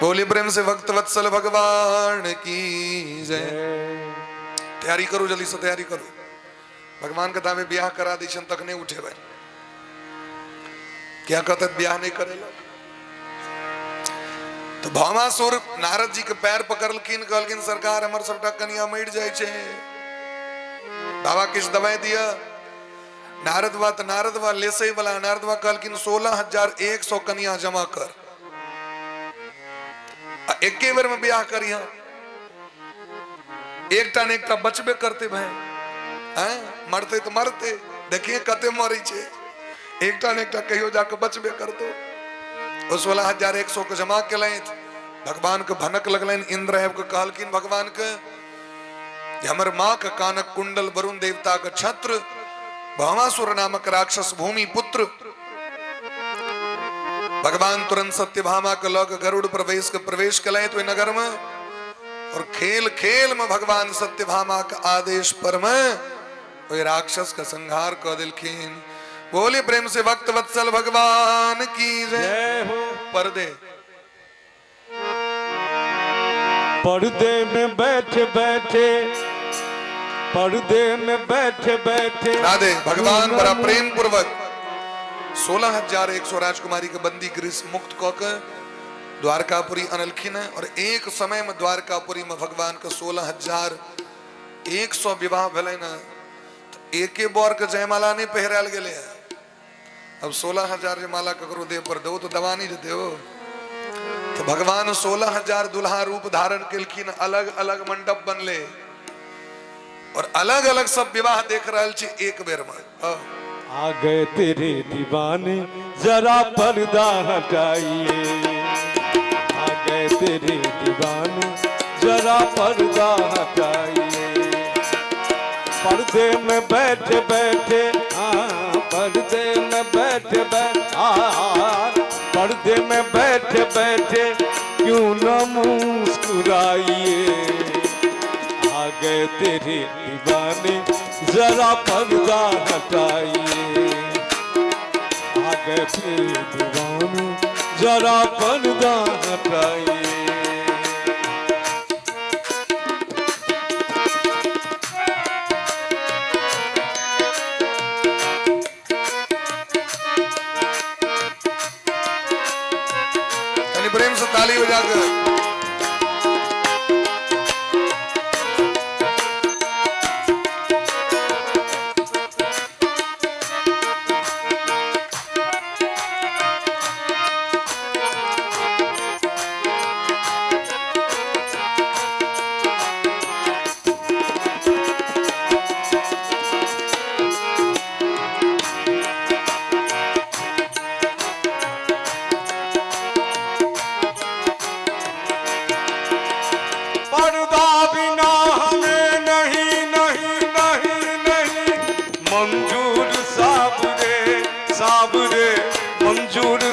बोली प्रेम से भक्त वत्सल भगवान की जय। तैयारी करो जल्दी से, तैयारी करो। भगवान कथा में ब्याह करा दी तक नहीं उठे भाई, क्या कहते ब्याह नहीं करेला। तो भामासुर नारद जी के पैर पकड़लखिन, कहलखिन सरकार हमर सबटा कन्या मर जाए छे, बाबा किस दवाई दिया। नारदवा लेसे वाला नारदवा कहलखिन 16,100 कन्या जमा कर, एके बेर में ब्याह करिया। एकटा ने एकटा बचबे करते भाई, मरते तो मरते, देखिए कते मरी छे, एकटा ने एकटा कहियो जाके बचबे करतो। 16,100 को जमा के लाइन भगवान के भनक लगलन। इंद्र के कहलखिन भगवान के हमर माँ का कानक कुंडल वरुण देवता का छत्र भामासुर नामक राक्षस भूमि पुत्र। भगवान तुरंत सत्यभामा के लग गरुड़ प्रवेश कलाए तो नगर में। और खेल खेल में भगवान सत्यभामा का आदेश पर में कोई राक्षस का संहार कर दिलखिन। बोले प्रेम से भक्त वत्सल भगवान की जय हो। पर्दे पर्दे में बैठे बैठे, पर्दे में बैठे बैठे राधे भगवान बड़ा प्रेम पूर्वक 16,100 राजकुमारी के बंदी गृह से मुक्त कर द्वारकापुरी अनलखिन है। और एक समय में द्वारकापुरी में भगवान का 16,100 विवाह भले न, एके बार के जयमाला नहीं पहराल गेले है। अब 16,000 जयमाला ककरो देह पर दो तो दवा नहीं देते हो। तो भगवान 16,000 दुल्हा रूप धारण केलखिन, अलग अलग मंडप बनले और अलग अलग सब विवाह देख रहल छी एक बेर में। आ गए तेरे दीवाने जरा पर्दा हटाइए, आ गए तेरे दीवाने जरा पर्दा हटाइए। पर्दे में बैठे बैठे, पर्दे में बैठे बैठे, पर्दे में बैठे बैठे क्यों न मुस्कुराइए। आ गए तेरे दीवाने जरा पर्दा हटाइए, आ गए तेरे दीवाने जरा पर्दा हटाइए। प्रेम से ताली बजाकर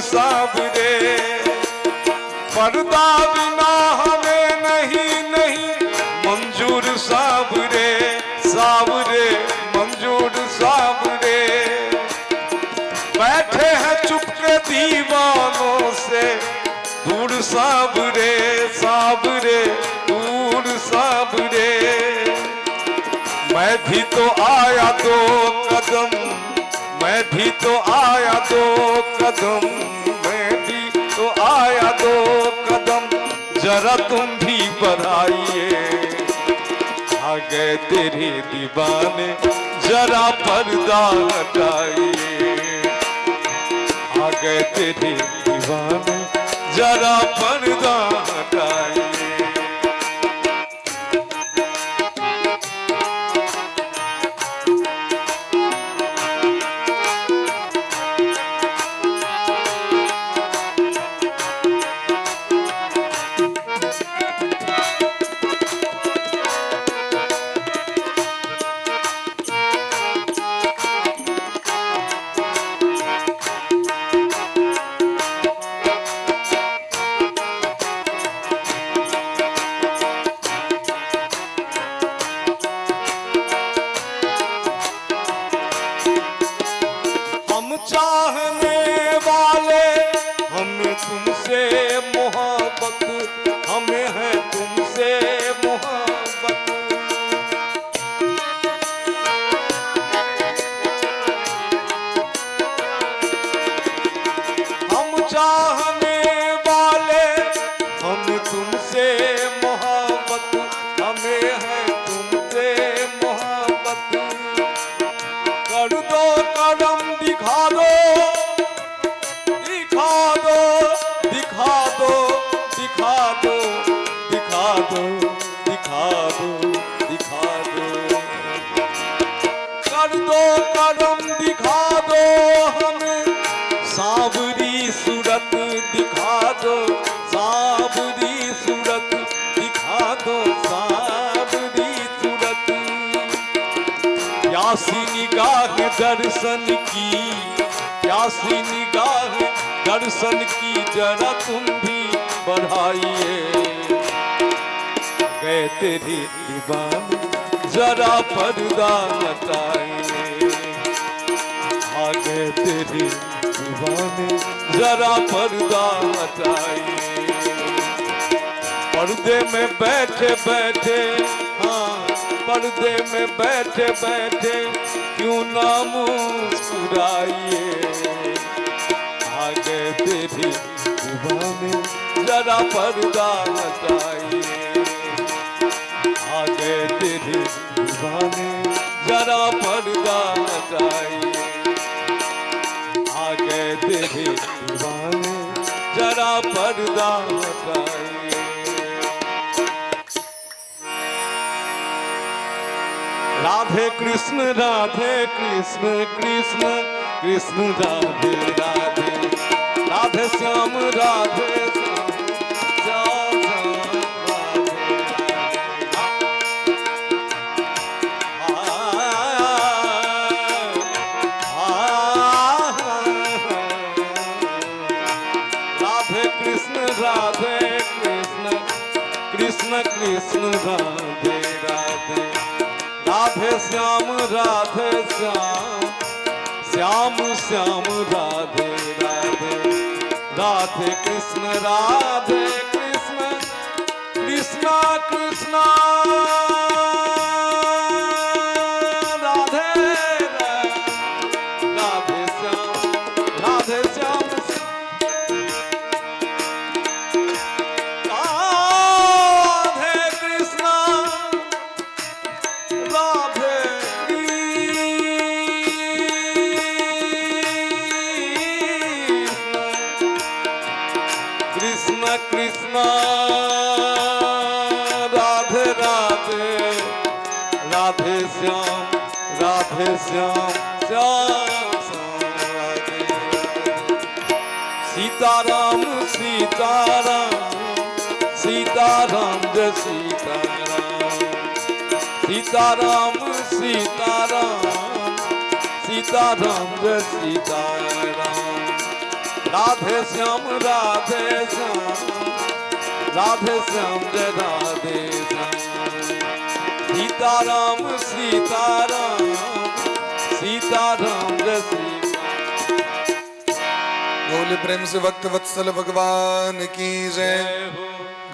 सावरे, पर्दा बिना हमें नहीं नहीं मंजूर सावरे, सावरे मंजूर सावरे। बैठे हैं चुपके दीवानों से दूर सावरे, सावरे दूर सावरे। मैं भी तो आया दो कदम, मैं भी तो आया दो कदम, मैं भी तो आया दो कदम, जरा तुम भी बढ़ाइए। आ गए तेरे दीवाने, जरा पर्दा हटाइए। आ गए तेरे दीवाने, जरा पर्दा हटाइए। चाहने वाले हमें तुमसे मोहब्बत, हमें है तुमसे मोहब्बत। हम चाहने वाले हमें तुमसे मोहब्बत, हमें है तुमसे मोहब्बत। कर दो करम दिखा दो, दिखा दो, दिखा दो, दिखा दो, दिखा दो, दिखा दो, दिखा दो। कर दो करम दिखा दो हमें, सांवरी सूरत दिखा दो, सांवरी सूरत दिखा दो, सांवरी सूरत। प्यासी निगाह दर्शन की, प्यासी निगाह दर्शन की, जरा तुम भी बढ़ाइए। गए तेरे दीवाने, जरा पर्दा हटाइए। आ गए तेरे दीवाने, जरा पर्दा हटाइए। पर्दे में बैठे बैठे, हाँ पर्दे में बैठे बैठे क्यों ना मुस्कुराइए। आ गए तेरे दीवाने, जरा पर्दा हटाइए। आ गए तेरे दीवाने, जरा पर्दा हटाइए। आ गए तेरे दीवाने, जरा पर्दा हटाइए। राधे कृष्ण राधे कृष्ण, कृष्ण कृष्ण राधे राधे, राधे श्याम राधे श्याम, श्याम राधे कृष्ण राधे कृष्ण, कृष्ण कृष्ण राधे राधे, राधे श्याम राधे श्याम, श्याम श्याम राधे राधे, राधे कृष्ण राधे कृष्ण, कृष्ण कृष्ण राधे राधे श्याम, राधे श्याम, राधे कृष्ण राधे कृष्ण, कृष्ण राधे राधे, राधे श्याम, राधे श्याम, श्याम श्याम राधे राधे। सीताराम सीताराम, सीताराम जय सीताराम, सीताराम सीताराम, सीताराम जय सीताराम। राधे श्याम राधे श्याम राधे श्याम जय राधे श्याम सीताराम सीताराम सीताराम जय श्री बोले प्रेम से भक्त वत्सल भगवान की जय।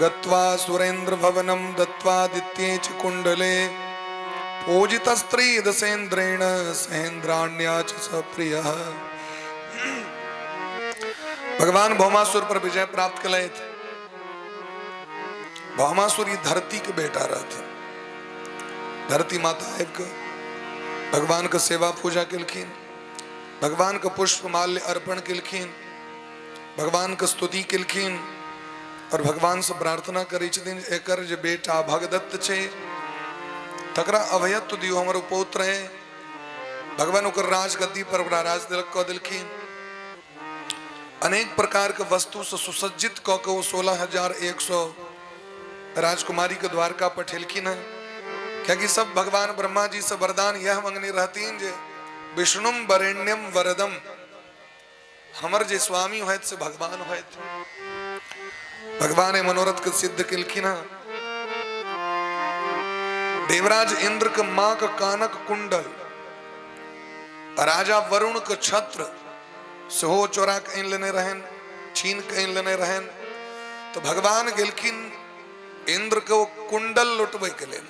गत्वा सुरेंद्र भवनम दत्वादित्ये च कुंडले पूजितस्त्रीदसेन्द्रेण सहेन्द्राण्या च सप्रियः। भगवान भौमासुर पर विजय प्राप्त कले थे। भौमासुर ये धरती के बेटा रहते। धरती माता एक भगवान का सेवा पूजा किलखीन, भगवान का पुष्प माल्य अर्पण किलखीन, भगवान का स्तुति किलखीन और भगवान से प्रार्थना करी छथिन एकर जे बेटा भगदत्त छे तकरा अभयत्व दियो हमरो पौत्र है। भगवान ओकर राज गद्दी पर ओकरा राज तिलक क दिलखीन। अनेक प्रकार के वस्तु से सुसज्जित क के 16,100 राजकुमारी के द्वारका पठेलखिन है। क्योंकि सब भगवान ब्रह्मा जी से वरदान यह मंगनी रहतीन जे विष्णुम वरेण्यम वरदम, हमर जे स्वामी होत से भगवान होत। भगवान मनोरथ के सिद्ध किलखिन। देवराज इंद्र के मां का कानक कुंडल, राजा वरुण के छत्र सेहो चोरा के लेने रहन, छीन के लेने रहन। तो भगवान गेलखिन इंद्र को कुंडल लुटबे के लिए,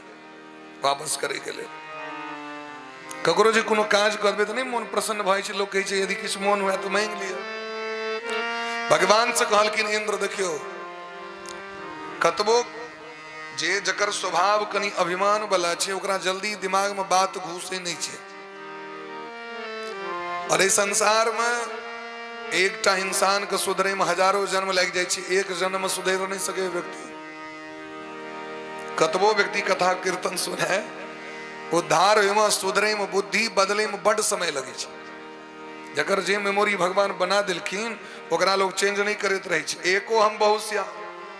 वापस करे के लिए। ककरो जे कोनो काज करबे तो नहीं मन प्रसन्न भाई छै। लोग कहे छै यदि किछ मन हुआ तो मांग लियो। भगवान से कहलखिन इंद्र देखियो कतबो जे जकर स्वभाव कनी अभिमान वाला छे ओकरा जल्दी दिमाग में बात घुसे नहीं छे। और इस संसार में एकटा इंसान के सुधरे में हजारों जन्म लग जाए छे। एक जन्म में सुधर नहीं सके व्यक्ति। कतबो व्यक्ति कथा कीर्तन सुने उद्धार में सुधरे में बुद्धि बदले में बड़ समय लगे छे। जकर जे मेमोरी भगवान बना दिलखिन ओकरा लोग चेंज नहीं करते रहे छे। एको हम बहुश्या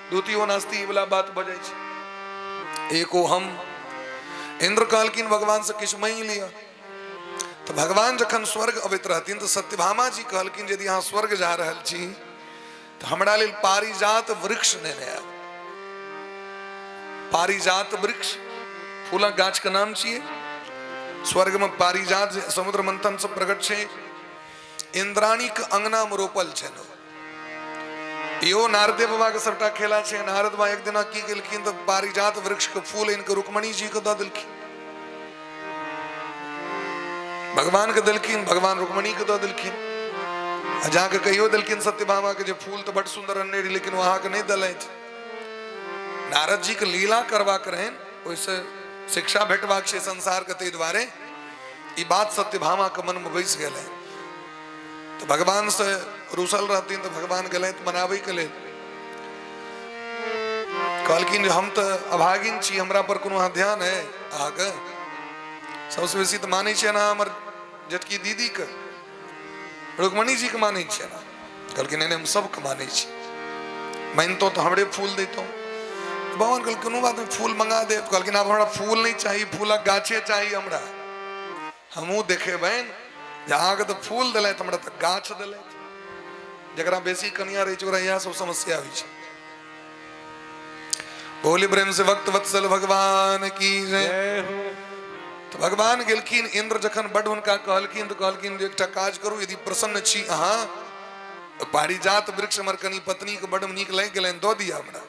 द्वितीयो नास्ति वाला बात बजे छे। एको हम इंद्र कहलखिन भगवान से किछ मांग लिया। तो भगवान जखन स्वर्ग अबैत रहथिन तो सत्यभामा जी कहलखिन यदि अहाँ स्वर्ग जा रहल छी तो हमरा लेल पारिजात वृक्ष लेने आयब। पारिजात वृक्ष फूलक गाछ के नाम छिए। स्वर्ग में पारिजात समुद्र मंथन से प्रकट छे। इंद्राणी के अंगना में रोपल छे। यो नारदे बाबा के सबटा खेला छे। नारद बाबा एक दिन की केलखिन तो पारिजात वृक्ष के फूल इनके रुक्मणी जी को द दिलखिन। भगवान के दिलखिन, भगवान रुक्मणी के द दिलखिन। जाके कहियो दिलखिन सत्यभामा के जे फूल तो बड़ सुंदर अन्नेरी लेकिन वहां के नहीं दलैत। नारद जी के लीला करवा करें ओइसे शिक्षा भेटवा के संसार के ते द्वारे ई बात सत्यभामा के मन में बैस गेलै। तो भगवान से रूसल रहती तो भगवान गले मनावे के लिए कहलखिन हम तो अभागिन छी, हमरा पर कोनो ध्यान है आगे। सबसे बेसी तो माने छे ना हमर जटकी दीदी के रुक्मणी जी के माने छे ना। कहलखिन नहीं हम सब के माने छी। मानतो तो हमरे फूल देतो। भगवान कहल कोनो बात में फूल मंगा दे। कहलखिन अब हमरा फूल नहीं चाहिए, फूलक गाछे चाहिए हमरा। हमू देखे बहन जहाँ के तो फूल दिले हमरा तो गाछ दिले। जरा बेसी कनिया रही ओकरा यह सब समस्या हुई छे। बोली प्रेम से भक्त वत्सल भगवान की जय। तो भगवान गेलखिन इंद्र जखन बड़ हुनका कहलखिन तो कहलखिन एकटा काज करू यदि प्रसन्न छी अहाँ पारिजात वृक्ष हमर कनी पत्नी के बड़ नीक लागि गेलनि दऽ दिया हमरा।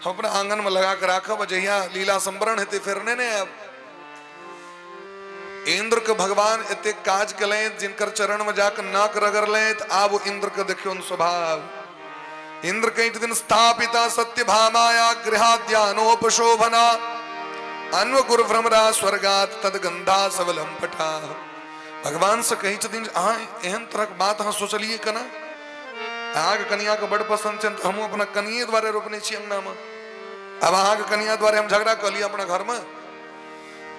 हम अपना आंगन में लगा के राखब। जहिया लीला संवरण हेतै फेर ने आब। इंद्र के भगवान एते काज कले जिनकर चरण में जाकर नाक रगड़ले आब इंद्र के देखियो स्वभाव। इंद्र कई दिन स्थापिता सत्यभामाया गृहाद्यानोपशोभना अन्व गुरु भ्रमरा स्वर्गात तदगंधा सबलम पटा। भगवान से कही दिन अहाँ एहन तरह बात अहाँ सोचलिए कना। अहाँ के कनिया के बड़ पसंद छन हम अपना कनिये द्वारे रोपने छी अंगना में। अब अहाँ के कनिया द्वारे हम झगड़ा कर लिया अपना घर में।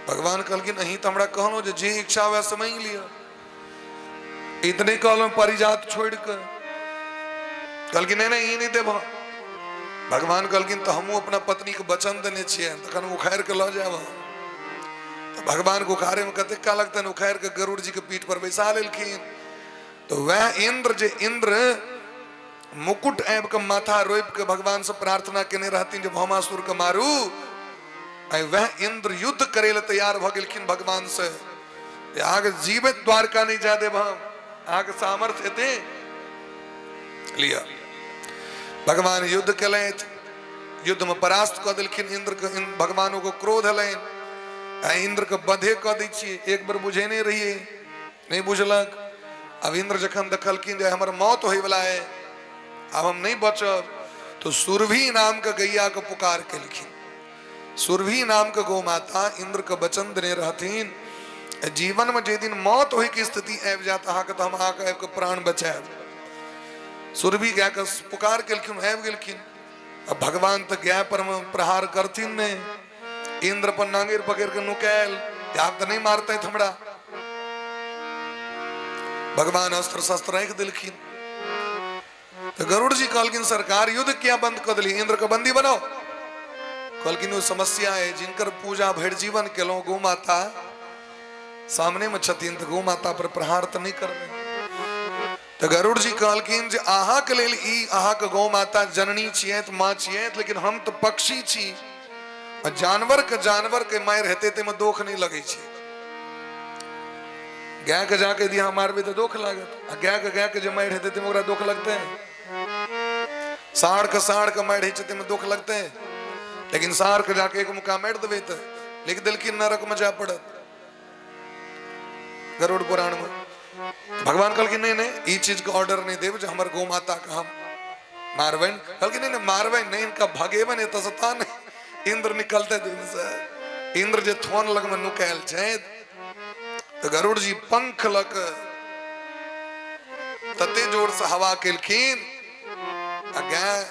भगवान कहलखिन नहीं तो हमरा कहलो जे इच्छा हुआ से मांग लिया। इतने कहलो परिजात छोड़ के कहलखिन नहीं ई नहीं देब। भगवान कहलखिन तो हमू अपना पत्नी के वचन देने छिए तखन उखाड़ के ल जाब। तो भगवान को उखाड़े में कते का लगतन। उखाड़ के गरुड़ जी के पीठ पर बैसा लेलखिन तो वह इंद्र जे इंद्र मुकुट ऐब के माथा रोप के भगवान से प्रार्थना केने रहती जब भौमासुर के मारू, वह इंद्र युद्ध करे ले तैयार भ गेलखिन भगवान से। आगे जीवित द्वारका नहीं जा देब हम, आगे सामर्थ्य थे लिया। भगवान युद्ध कलैत, युद्ध में परास्त क दिलखिन इंद्र के। भगवानों को क्रोध हलन, इंद्र के बंधे क दै छियै। एक बार बुझे नहीं रहिए, नहीं बुझलक। अब इंद्र जखन देखलखिन जे हमर मौत होय वाला है, अब हम नहीं बचब, तो सुरभि नाम के गैया के पुकार केलखिन। सुरभि नाम के गौ माता इंद्र के वचन देने रहथिन, जीवन में जे दिन मौत होय की स्थिति आबि जात अहाँ के, तो हम अहाँ के आबि के प्राण बचाएब। सुरभि गाय के पुकार केलखिन, आबि गेलखिन। अब भगवान तो गाय पर में प्रहार करथिन ने, इंद्र पर नांगेर पकड़ के नुकैल, आप तो नहीं मारते हमरा। भगवान अस्त्र शस्त्र रख दिलखिन। तो गरुड़ जी कहलखिन सरकार युद्ध क्या बंद कर दिली, इंद्र का बंदी बनाओ। कहलखिन वो समस्या है, जिनकर पूजा भर जीवन केलो गौ माता सामने में छथिन, तो गौ माता पर प्रहार तो नहीं करबे। तो गरुड़ जी कहलखिन जे अहाँ के लेल ई अहाँ के गौ माता जननी छियत, माँ छियत, लेकिन हम तो पक्षी छी। जानवर के मार हेते ते में दोख नहीं लगे छी। गाय के जाके दिया मारबे तो दोख लागत, गाय के जे मार हेते ते में ओकरा दोख लगते हैं। साढ़ के मार हे ते में दोख लगते हैं, लेकिन साढ़ के जाके एक मुका मार देवे तो लिख दिलखिन नरक में जा पड़त गरुड़ पुराण में। भगवान कहलखिन नहीं नहीं ई चीज का ऑर्डर नहीं देव जो हमारे गौ माता का हम मारवन। कहलखिन नहीं मारवन नहीं, इनका भगेवन है तसता नहीं। इंद्र निकलते दिन से, इंद्र जे थोन लग में नुकैल छै, तो गरुड़ जी पंख लग तते जोर से हवा केलखिन। गाय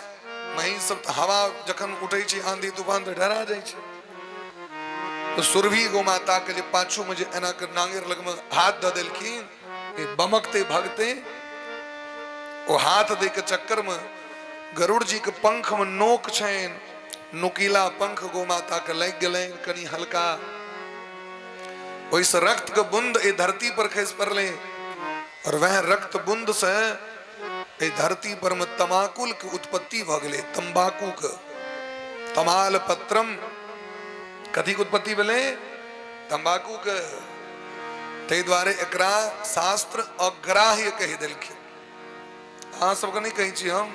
मही सब हवा जखन उठे छै, आंधी तूफान तो डरा जाय छै। तो सुरभि गौ माता के जे पाछू में जे एना के नांगेर लग में हाथ द देलखिन, बमकते भगते वो हाथ दे के चक्कर में गरुड़ जी के पंख में नोक छैन, नुकीला पंख गौ माता के लग गए कनी हल्का। वैसे रक्त के बूंद ए धरती पर खस पड़ले, और वह रक्त बूंद से ए धरती पर में तमाकुल की उत्पत्ति भ गेले। तंबाकू के तमाल पत्रम कथी के उत्पत्ति भेले, तंबाकू के। ते द्वारे एकरा शास्त्र अग्राह्य कह देलखिन। अहाँ सबके नहीं कही छी हम,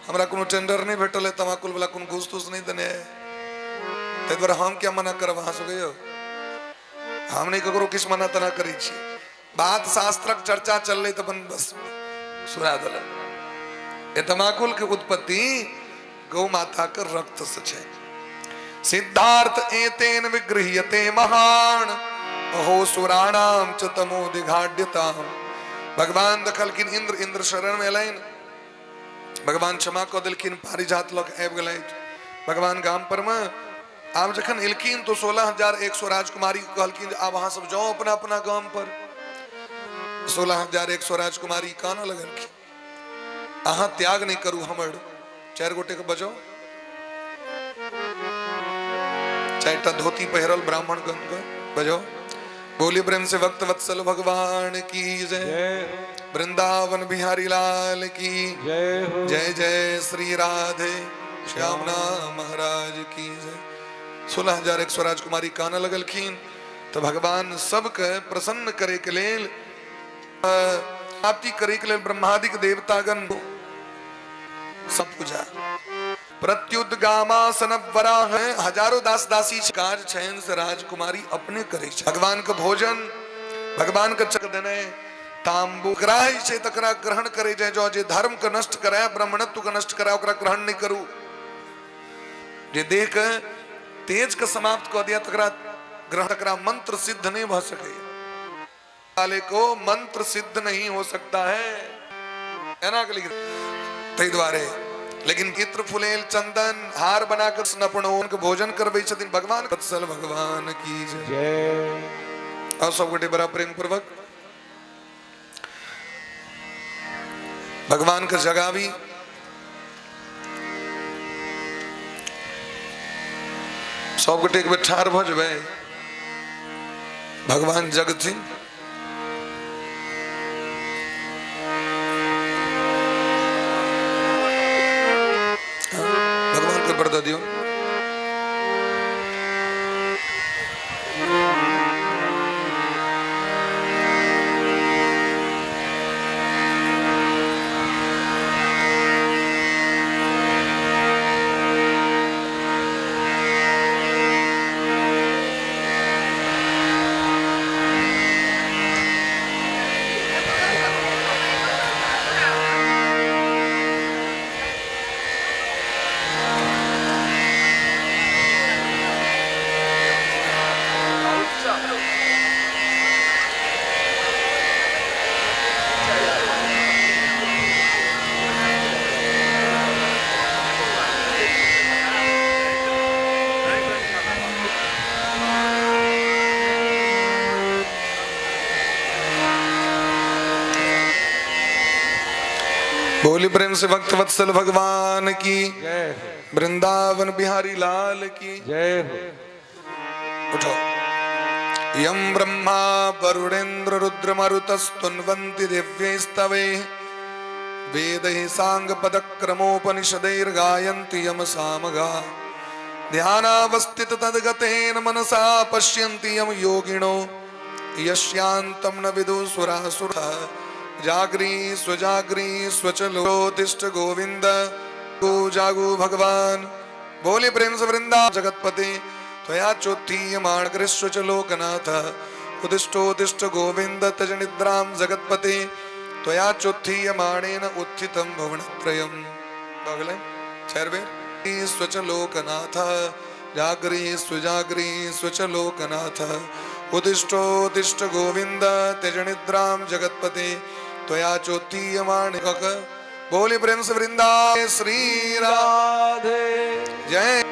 हमरा कोनो टेंडर नहीं भेटल है तमाकुल वाला, कोनो घूस तूस नहीं देने है। ते द्वारे हम क्या मना करब अहाँ सबके यो, हम नहीं ककरो किछ मना तना करी छी। बात शास्त्रक चर्चा चल रही तो बस सुना दल। ये तमाकुल की उत्पत्ति गौ माता के रक्त से छै। सिद्धार्थ एतेन विगृह्यते महान, अहो सुराणाम च तमो दिघाड्यता। भगवान दखलखिन इंद्र शरण में अलन। भगवान क्षमा को दिलखिन, पारिजात लग आबि गेलैथ। भगवान गाम पर में आब जखन एलखिन तो 16,100 राजकुमारी कहलखिन आब अहाँ सब जाओ अपना अपना गाम पर। 16,100 राजकुमारी काना लगलखिन, अहाँ त्याग नहीं करू हमर 4 गोटे के बजाओ। 4टा धोती पहिरल ब्राह्मण गण के बजाओ। बोली प्रेम से भक्त वत्सल भगवान की जय, वृंदावन बिहारी लाल की जय। जय जय श्री राधे श्यामना महाराज की जय। 16,100 राजकुमारी काना लगलखिन। तो भगवान सबके प्रसन्न करे के लेल, प्राप्ति करे के लेल ब्रह्मादिक देवतागण सब पूजा प्रत्युद्गामासन वराह हजारों दास दासी कार्य छयन से राजकुमारी अपने करे छै। भगवान के भोजन, भगवान के चक देने तांबू ग्राही छै तकरा ग्रहण करे जाए। जो जे धर्म के नष्ट करे, ब्राह्मणत्व के नष्ट करे, ओकरा ग्रहण नहीं करू। जे देह के तेज के समाप्त कर दिया तकरा ग्रहण, तकरा मंत्र सिद्ध नहीं भ सके। वाले को मंत्र सिद्ध नहीं हो सकता है, एना के तै द्वारे। लेकिन इत्र फुलेल चंदन हार बनाकर स्नपणों के भोजन करबे छथिन भगवान। वत्सल भगवान की जय। और सब गोटे बड़ा प्रेम पूर्वक भगवान के जगावी। सब गोटे एक बेर ठाढ़ भ जेबै। भगवान जगथिन दियो। बोली प्रेम से भक्त वत्सल भगवान की जय। वृंदावन बिहारी लाल की जय हो। उठो। यम ब्रह्मा वरुणेन्द्र रुद्र मरुतस्तुन्वन्ति दिव्यैस्तवे वेदैः साङ्गपदक्रमोपनिषदैर्गायन्ति यम सामगा ध्यानावस्थित तद्गतेन मनसा पश्यन्ति यम योगिनो यस्यान्तं न विदुसुरासुरः जागरी स्वचलो तिष्ठ गोविंद गो जागो भगवान। बोले प्रेम से वृंदा जगतपते त्वया चोत्थीयमाण कृष्ण लोकनाथ उदिष्टोदिष्ट गोविंद तज निद्रां जगतपते त्वया चोत्थीयमाणेन उत्थितं भुवनत्रयम्। बगले छेरबे स्वच लोकनाथ जागरी स्वच लोकनाथ उदिष्टोदिष्ट गोविंद तज निद्रां जगतपते त्वया चोत्थीयमाण। बोले प्रेम से वृंदा श्री राधे जय।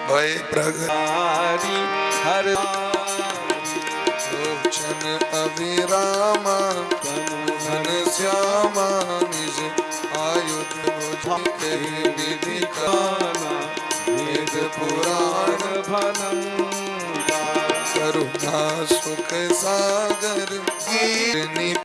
भय प्रगति हर लोचन अभिरामा घन श्यामा निज आयुध विधि काना वेद पुराण भनम करुणा सुख सागर कीर्ति